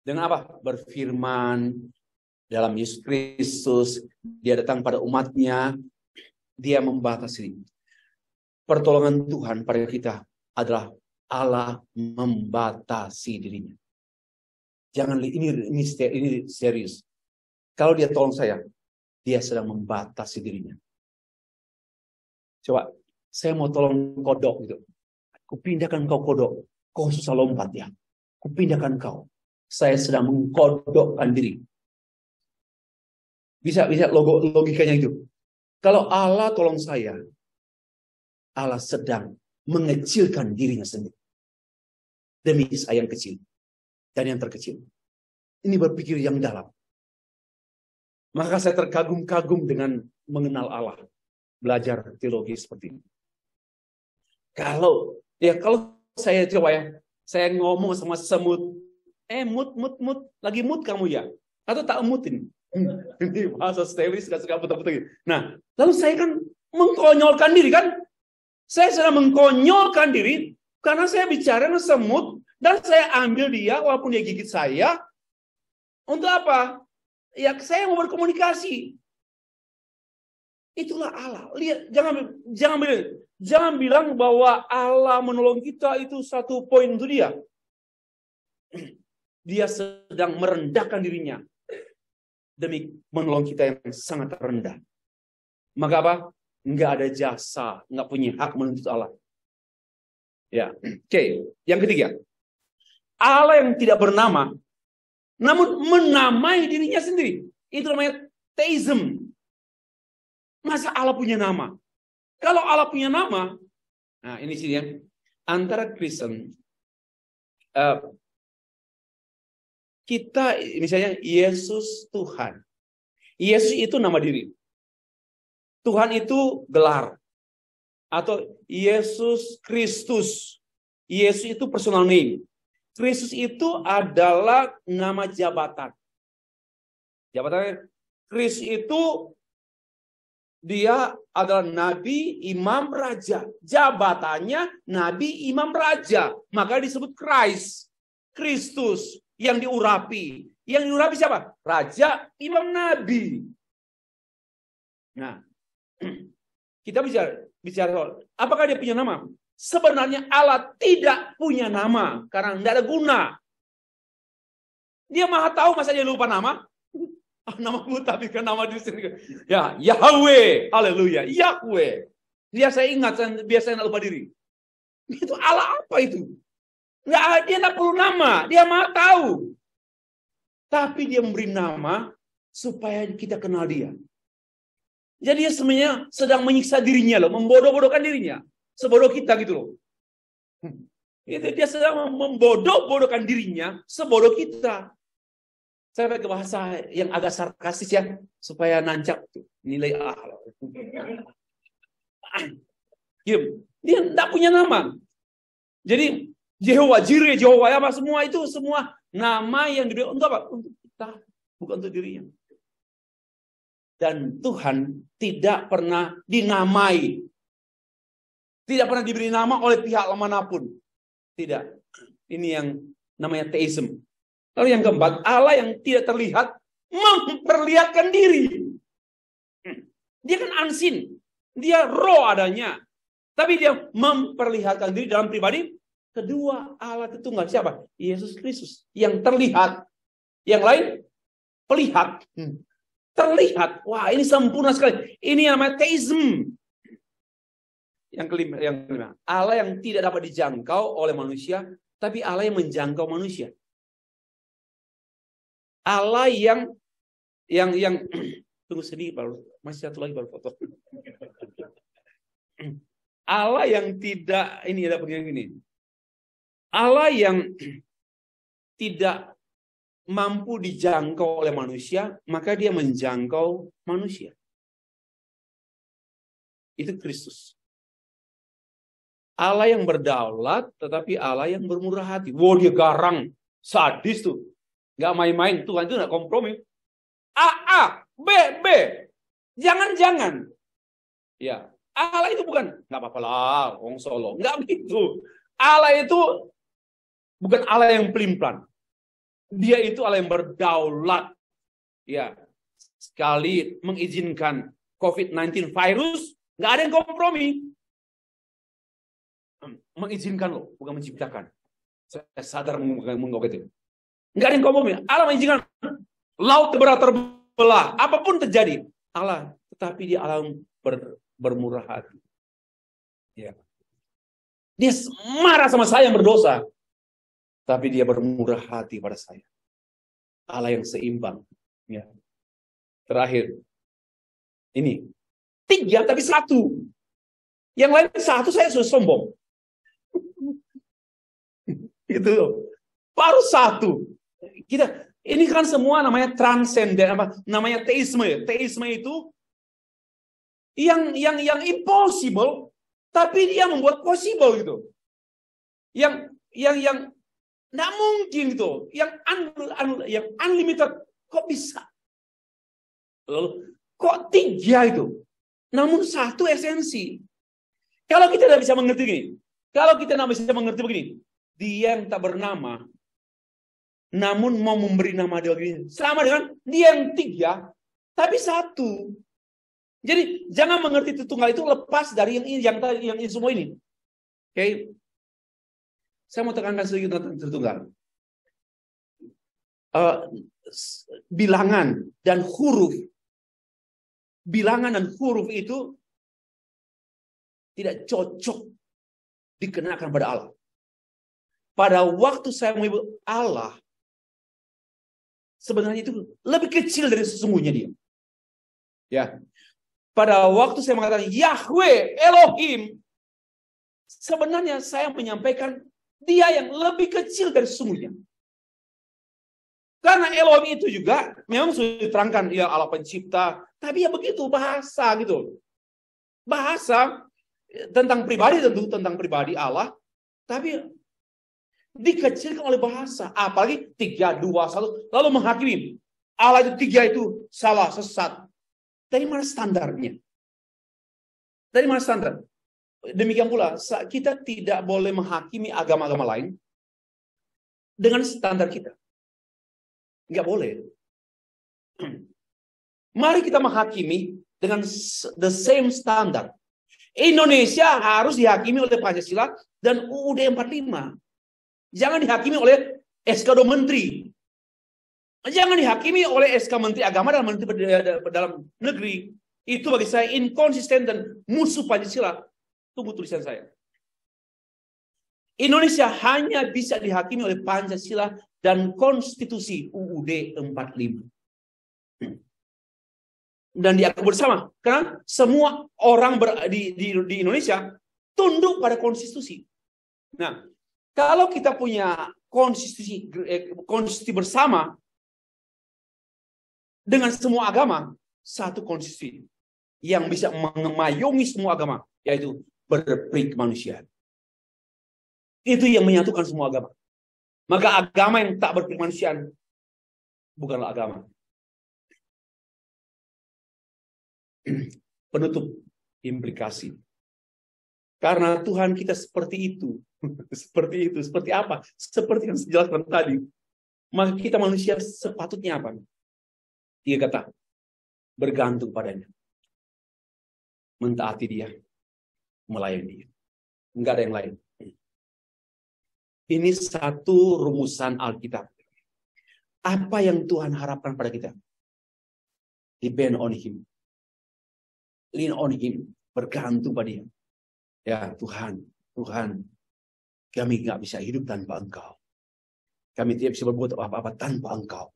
dengan apa? Berfirman. Dalam Yesus Kristus, dia datang pada umatnya, dia membatasi. Pertolongan Tuhan pada kita adalah Allah membatasi dirinya. Jangan ini serius. Kalau dia tolong saya, dia sedang membatasi dirinya. Coba, saya mau tolong kodok gitu. Kupindahkan kau kodok, kau susah lompat ya. Kupindahkan kau. Saya sedang mengkodokkan diri. Bisa logikanya itu. Kalau Allah tolong saya, Allah sedang mengecilkan dirinya sendiri. Demi saya yang kecil dan yang terkecil. Ini berpikir yang dalam. Maka saya terkagum-kagum dengan mengenal Allah. Belajar teologi seperti ini. Kalau saya coba ya, saya ngomong sama semut, mut, lagi mut kamu ya? Atau tak mutin? Ini bahasa Stevis gak suka betul-betul. Nah, lalu saya kan mengkonyolkan diri kan? Saya sedang mengkonyolkan diri karena saya bicara dengan semut dan saya ambil dia walaupun dia gigit saya. Untuk apa? Ya saya mau berkomunikasi. Itulah Allah. Lihat, jangan bilang bahwa Allah menolong kita itu satu poin untuk dia. Dia sedang merendahkan dirinya demi menolong kita yang sangat rendah. Maka apa? Enggak ada jasa, enggak punya hak menuntut Allah. Ya, oke. Yang ketiga, Allah yang tidak bernama, namun menamai dirinya sendiri. Itu namanya theism. Masa Allah punya nama? Kalau Allah punya nama, nah ini sini ya, antara Kristen, kita misalnya Yesus Tuhan. Yesus itu nama diri. Tuhan itu gelar. Atau Yesus Kristus. Yesus itu personal name. Kristus itu adalah nama jabatan. Jabatannya Kristus itu Dia adalah nabi, imam, raja. Jabatannya nabi, imam, raja. Maka disebut Christ. Kristus yang diurapi. Yang diurapi siapa? Raja, imam, nabi. Nah, kita bicara apakah dia punya nama? Sebenarnya Allah tidak punya nama karena tidak ada guna. Dia maha tahu, masa dia lupa nama? Namamu tapi kan nama diri sendiri. Ya, Yahweh, haleluya, Yahweh. Dia saya ingat, biasanya lupa diri. Itu Allah apa itu? Dia tidak perlu nama, dia maha tahu. Tapi dia memberi nama supaya kita kenal dia. Jadi dia sebenarnya sedang menyiksa dirinya loh, membodoh-bodohkan dirinya. Sebodoh kita gitu loh. Itu dia sedang membodoh-bodohkan dirinya, sebodoh kita. Saya pakai bahasa yang agak sarkastis ya, supaya nancap nilai A. Dia tidak punya nama. Jadi Jehovah Jireh, Jehovah apa semua itu semua nama yang diberi untuk apa? Untuk kita, bukan untuk dirinya. Dan Tuhan tidak pernah dinamai. Tidak pernah diberi nama oleh pihak manapun. Tidak. Ini yang namanya teisme. Lalu yang keempat, Allah yang tidak terlihat memperlihatkan diri. Dia kan unseen. Dia raw adanya. Tapi dia memperlihatkan diri dalam pribadi kedua. Allah itu tunggal siapa? Yesus Kristus. Yang terlihat. Yang lain, pelihat. Terlihat. Wah, ini sempurna sekali. Ini yang namanya teisme. Yang kelima, Allah yang tidak dapat dijangkau oleh manusia, tapi Allah yang menjangkau manusia. Allah yang tunggu sedikit baru, masih satu lagi baru foto. Allah yang tidak, ini ada begini. Allah yang tidak mampu dijangkau oleh manusia, maka dia menjangkau manusia. Itu Kristus. Allah yang berdaulat, tetapi Allah yang bermurah hati. Wow, dia garang, sadis tuh. Gak main-main, Tuhan itu gak kompromi. A, B. Jangan. Ya, Allah itu bukan, gak apa-apa lah, Wong Solo. Gak begitu. Allah itu bukan Allah yang pelin-pelan. Dia itu Allah yang berdaulat. Ya, sekali mengizinkan COVID-19 virus, gak ada yang kompromi. Mengizinkan loh, bukan menciptakan. Saya sadar mengungkap itu. Enggak ada yang kompromi. Allah mengizinkan laut terbelah, apapun terjadi. Allah, tetapi dia Allah bermurah hati. Ya. Dia marah sama saya yang berdosa, tapi dia bermurah hati pada saya. Allah yang seimbang. Ya. Terakhir, ini 3 tapi 1. Yang lain 1 saya sudah sombong. Itu loh. Baru 1. Kita ini kan semua namanya transenden, apa namanya teisme. Teisme itu yang impossible, tapi dia membuat possible gitu. Yang enggak mungkin gitu. Yang unlimited kok bisa? Lalu kok 3 itu? Namun 1 esensi. Kalau kita tidak bisa mengerti gini, kalau kita tidak bisa mengerti begini, dia yang tak bernama, namun mau memberi nama dia begini. Sama dengan dia yang 3, tapi 1. Jadi jangan mengerti itu tunggal itu lepas dari yang semua ini. Oke? Saya mau tekankan sedikit tentang Tritunggal. Bilangan dan huruf itu tidak cocok dikenakan pada Allah. Pada waktu saya menyebut Allah, sebenarnya itu lebih kecil dari sesungguhnya dia. Ya. Pada waktu saya mengatakan Yahweh, Elohim, sebenarnya saya menyampaikan dia yang lebih kecil dari sesungguhnya. Karena Elohim itu juga memang sudah diterangkan ya Allah pencipta, tapi ya begitu bahasa gitu. Bahasa tentang pribadi, tentu tentang pribadi Allah, tapi dikecilkan oleh bahasa. Apalagi 3, 2, 1, lalu menghakimi Allah itu 3 itu salah, sesat. Dari mana standarnya? Dari mana standar? Demikian pula, kita tidak boleh menghakimi agama-agama lain dengan standar kita. Nggak boleh. Mari kita menghakimi dengan the same standard. Indonesia harus dihakimi oleh Pancasila dan UUD 45. Jangan dihakimi oleh SK Menteri. Jangan dihakimi oleh SK Menteri Agama dan Menteri dalam Negeri. Itu bagi saya inkonsisten dan musuh Pancasila. Tunggu tulisan saya. Indonesia hanya bisa dihakimi oleh Pancasila dan Konstitusi UUD 45. Dan diaku bersama. Karena semua orang di Indonesia tunduk pada konstitusi. Nah, kalau kita punya konstitusi bersama dengan semua agama, satu konstitusi yang bisa memayungi semua agama, yaitu berperi kemanusiaan. Itu yang menyatukan semua agama. Maka agama yang tak berperi kemanusiaan bukanlah agama. Penutup implikasi. Karena Tuhan kita seperti itu. Seperti itu. Seperti apa? Seperti yang saya jelaskan tadi. Maka kita manusia sepatutnya apa? 3 kata. Bergantung padanya. Mentaati dia. Melayani dia. Enggak ada yang lain. Ini satu rumusan Alkitab. Apa yang Tuhan harapkan pada kita? Depend on Him. Lean on Him. Bergantung pada dia. Ya Tuhan, kami nggak bisa hidup tanpa Engkau. Kami tidak bisa berbuat apa-apa tanpa Engkau.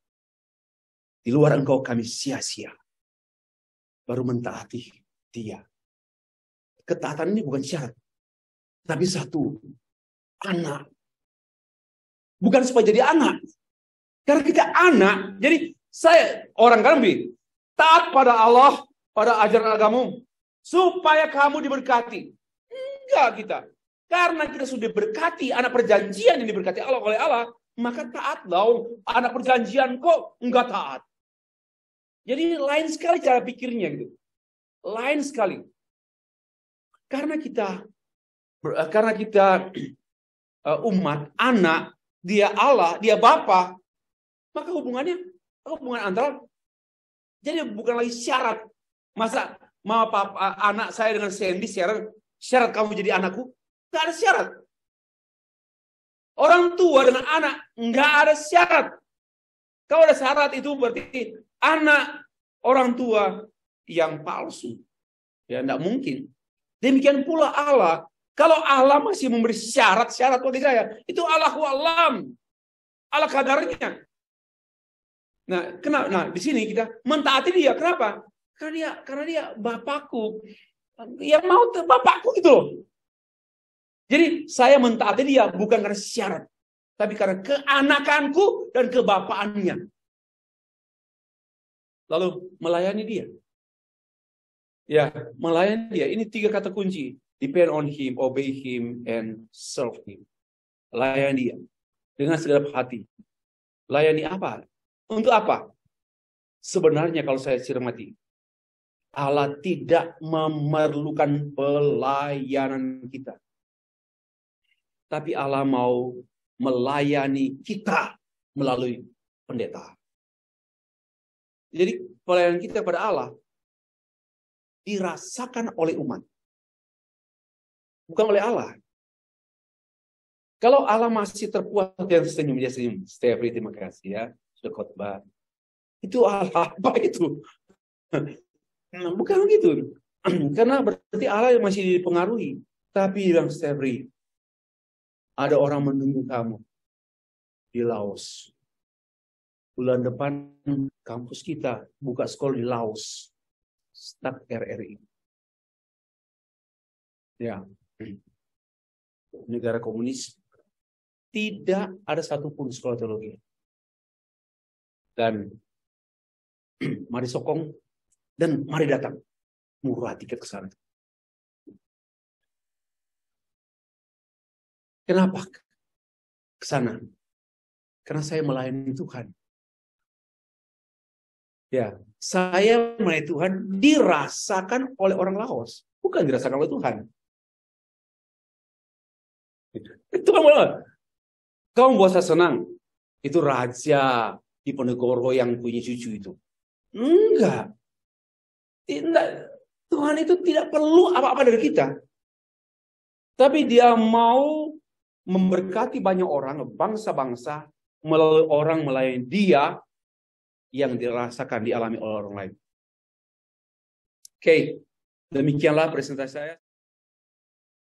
Di luar Engkau kami sia-sia. Baru mentaati dia. Ketaatan ini bukan syarat. Tapi satu, anak. Bukan supaya jadi anak. Karena kita anak, jadi orang kan lebih taat pada Allah, pada ajaran agamamu, supaya kamu diberkati. Enggak kita. Karena kita sudah berkati, anak perjanjian yang diberkati Allah oleh Allah, maka taat dong. Anak perjanjian kok enggak taat. Jadi lain sekali cara pikirnya gitu. Lain sekali. Karena kita umat, anak, dia Allah, dia Bapa, maka hubungan antara jadi bukan lagi syarat. Masa mama papa anak saya dengan Sandy syarat kamu jadi anakku? Nggak ada syarat. Orang tua dengan anak nggak ada syarat. Kalau ada syarat itu berarti anak orang tua yang palsu. Ya nggak mungkin. Demikian pula Allah. Kalau Allah masih memberi syarat-syarat bagi saya, itu Allahu alam. Allah kadarnya. Nah, di sini kita mentaati dia. Kenapa? Karena dia Bapakku. Yang mau Bapakku gitu loh. Jadi saya mentaati dia bukan karena syarat. Tapi karena keanakanku dan kebapaannya. Lalu melayani dia. Ya, melayani dia. Ini 3 kata kunci. Depend on Him, obey Him, and serve Him. Layani dia. Dengan segenap hati. Layani apa? Untuk apa? Sebenarnya kalau saya cermati, Allah tidak memerlukan pelayanan kita. Tapi Allah mau melayani kita melalui pendeta. Jadi pelayanan kita kepada Allah dirasakan oleh umat. Bukan oleh Allah. Kalau Allah masih terpuas dan senyum, dia senyum. Stefri, terima kasih ya. Sudah khotbah. Itu Allah apa itu? Bukan gitu. Karena berarti Allah masih dipengaruhi. Tapi bilang Stefri, ada orang menunggu kamu di Laos. Bulan depan kampus kita buka sekolah di Laos. Start RRI. Ya. Negara komunis. Tidak ada satupun sekolah teologi. Dan mari sokong dan mari datang. Murah tiket ke sana. Kenapa ke sana? Karena saya melayani Tuhan. Ya, saya melayani Tuhan dirasakan oleh orang Laos. bukan dirasakan oleh Tuhan. Tuhan malah, kamu buat saya senang. Itu raja Diponegoro yang punya cucu itu. Enggak. Tuhan itu tidak perlu apa-apa dari kita. Tapi dia mau memberkati banyak orang, bangsa-bangsa, melalui orang melayani dia yang dirasakan, dialami oleh orang lain. Oke, demikianlah presentasi saya.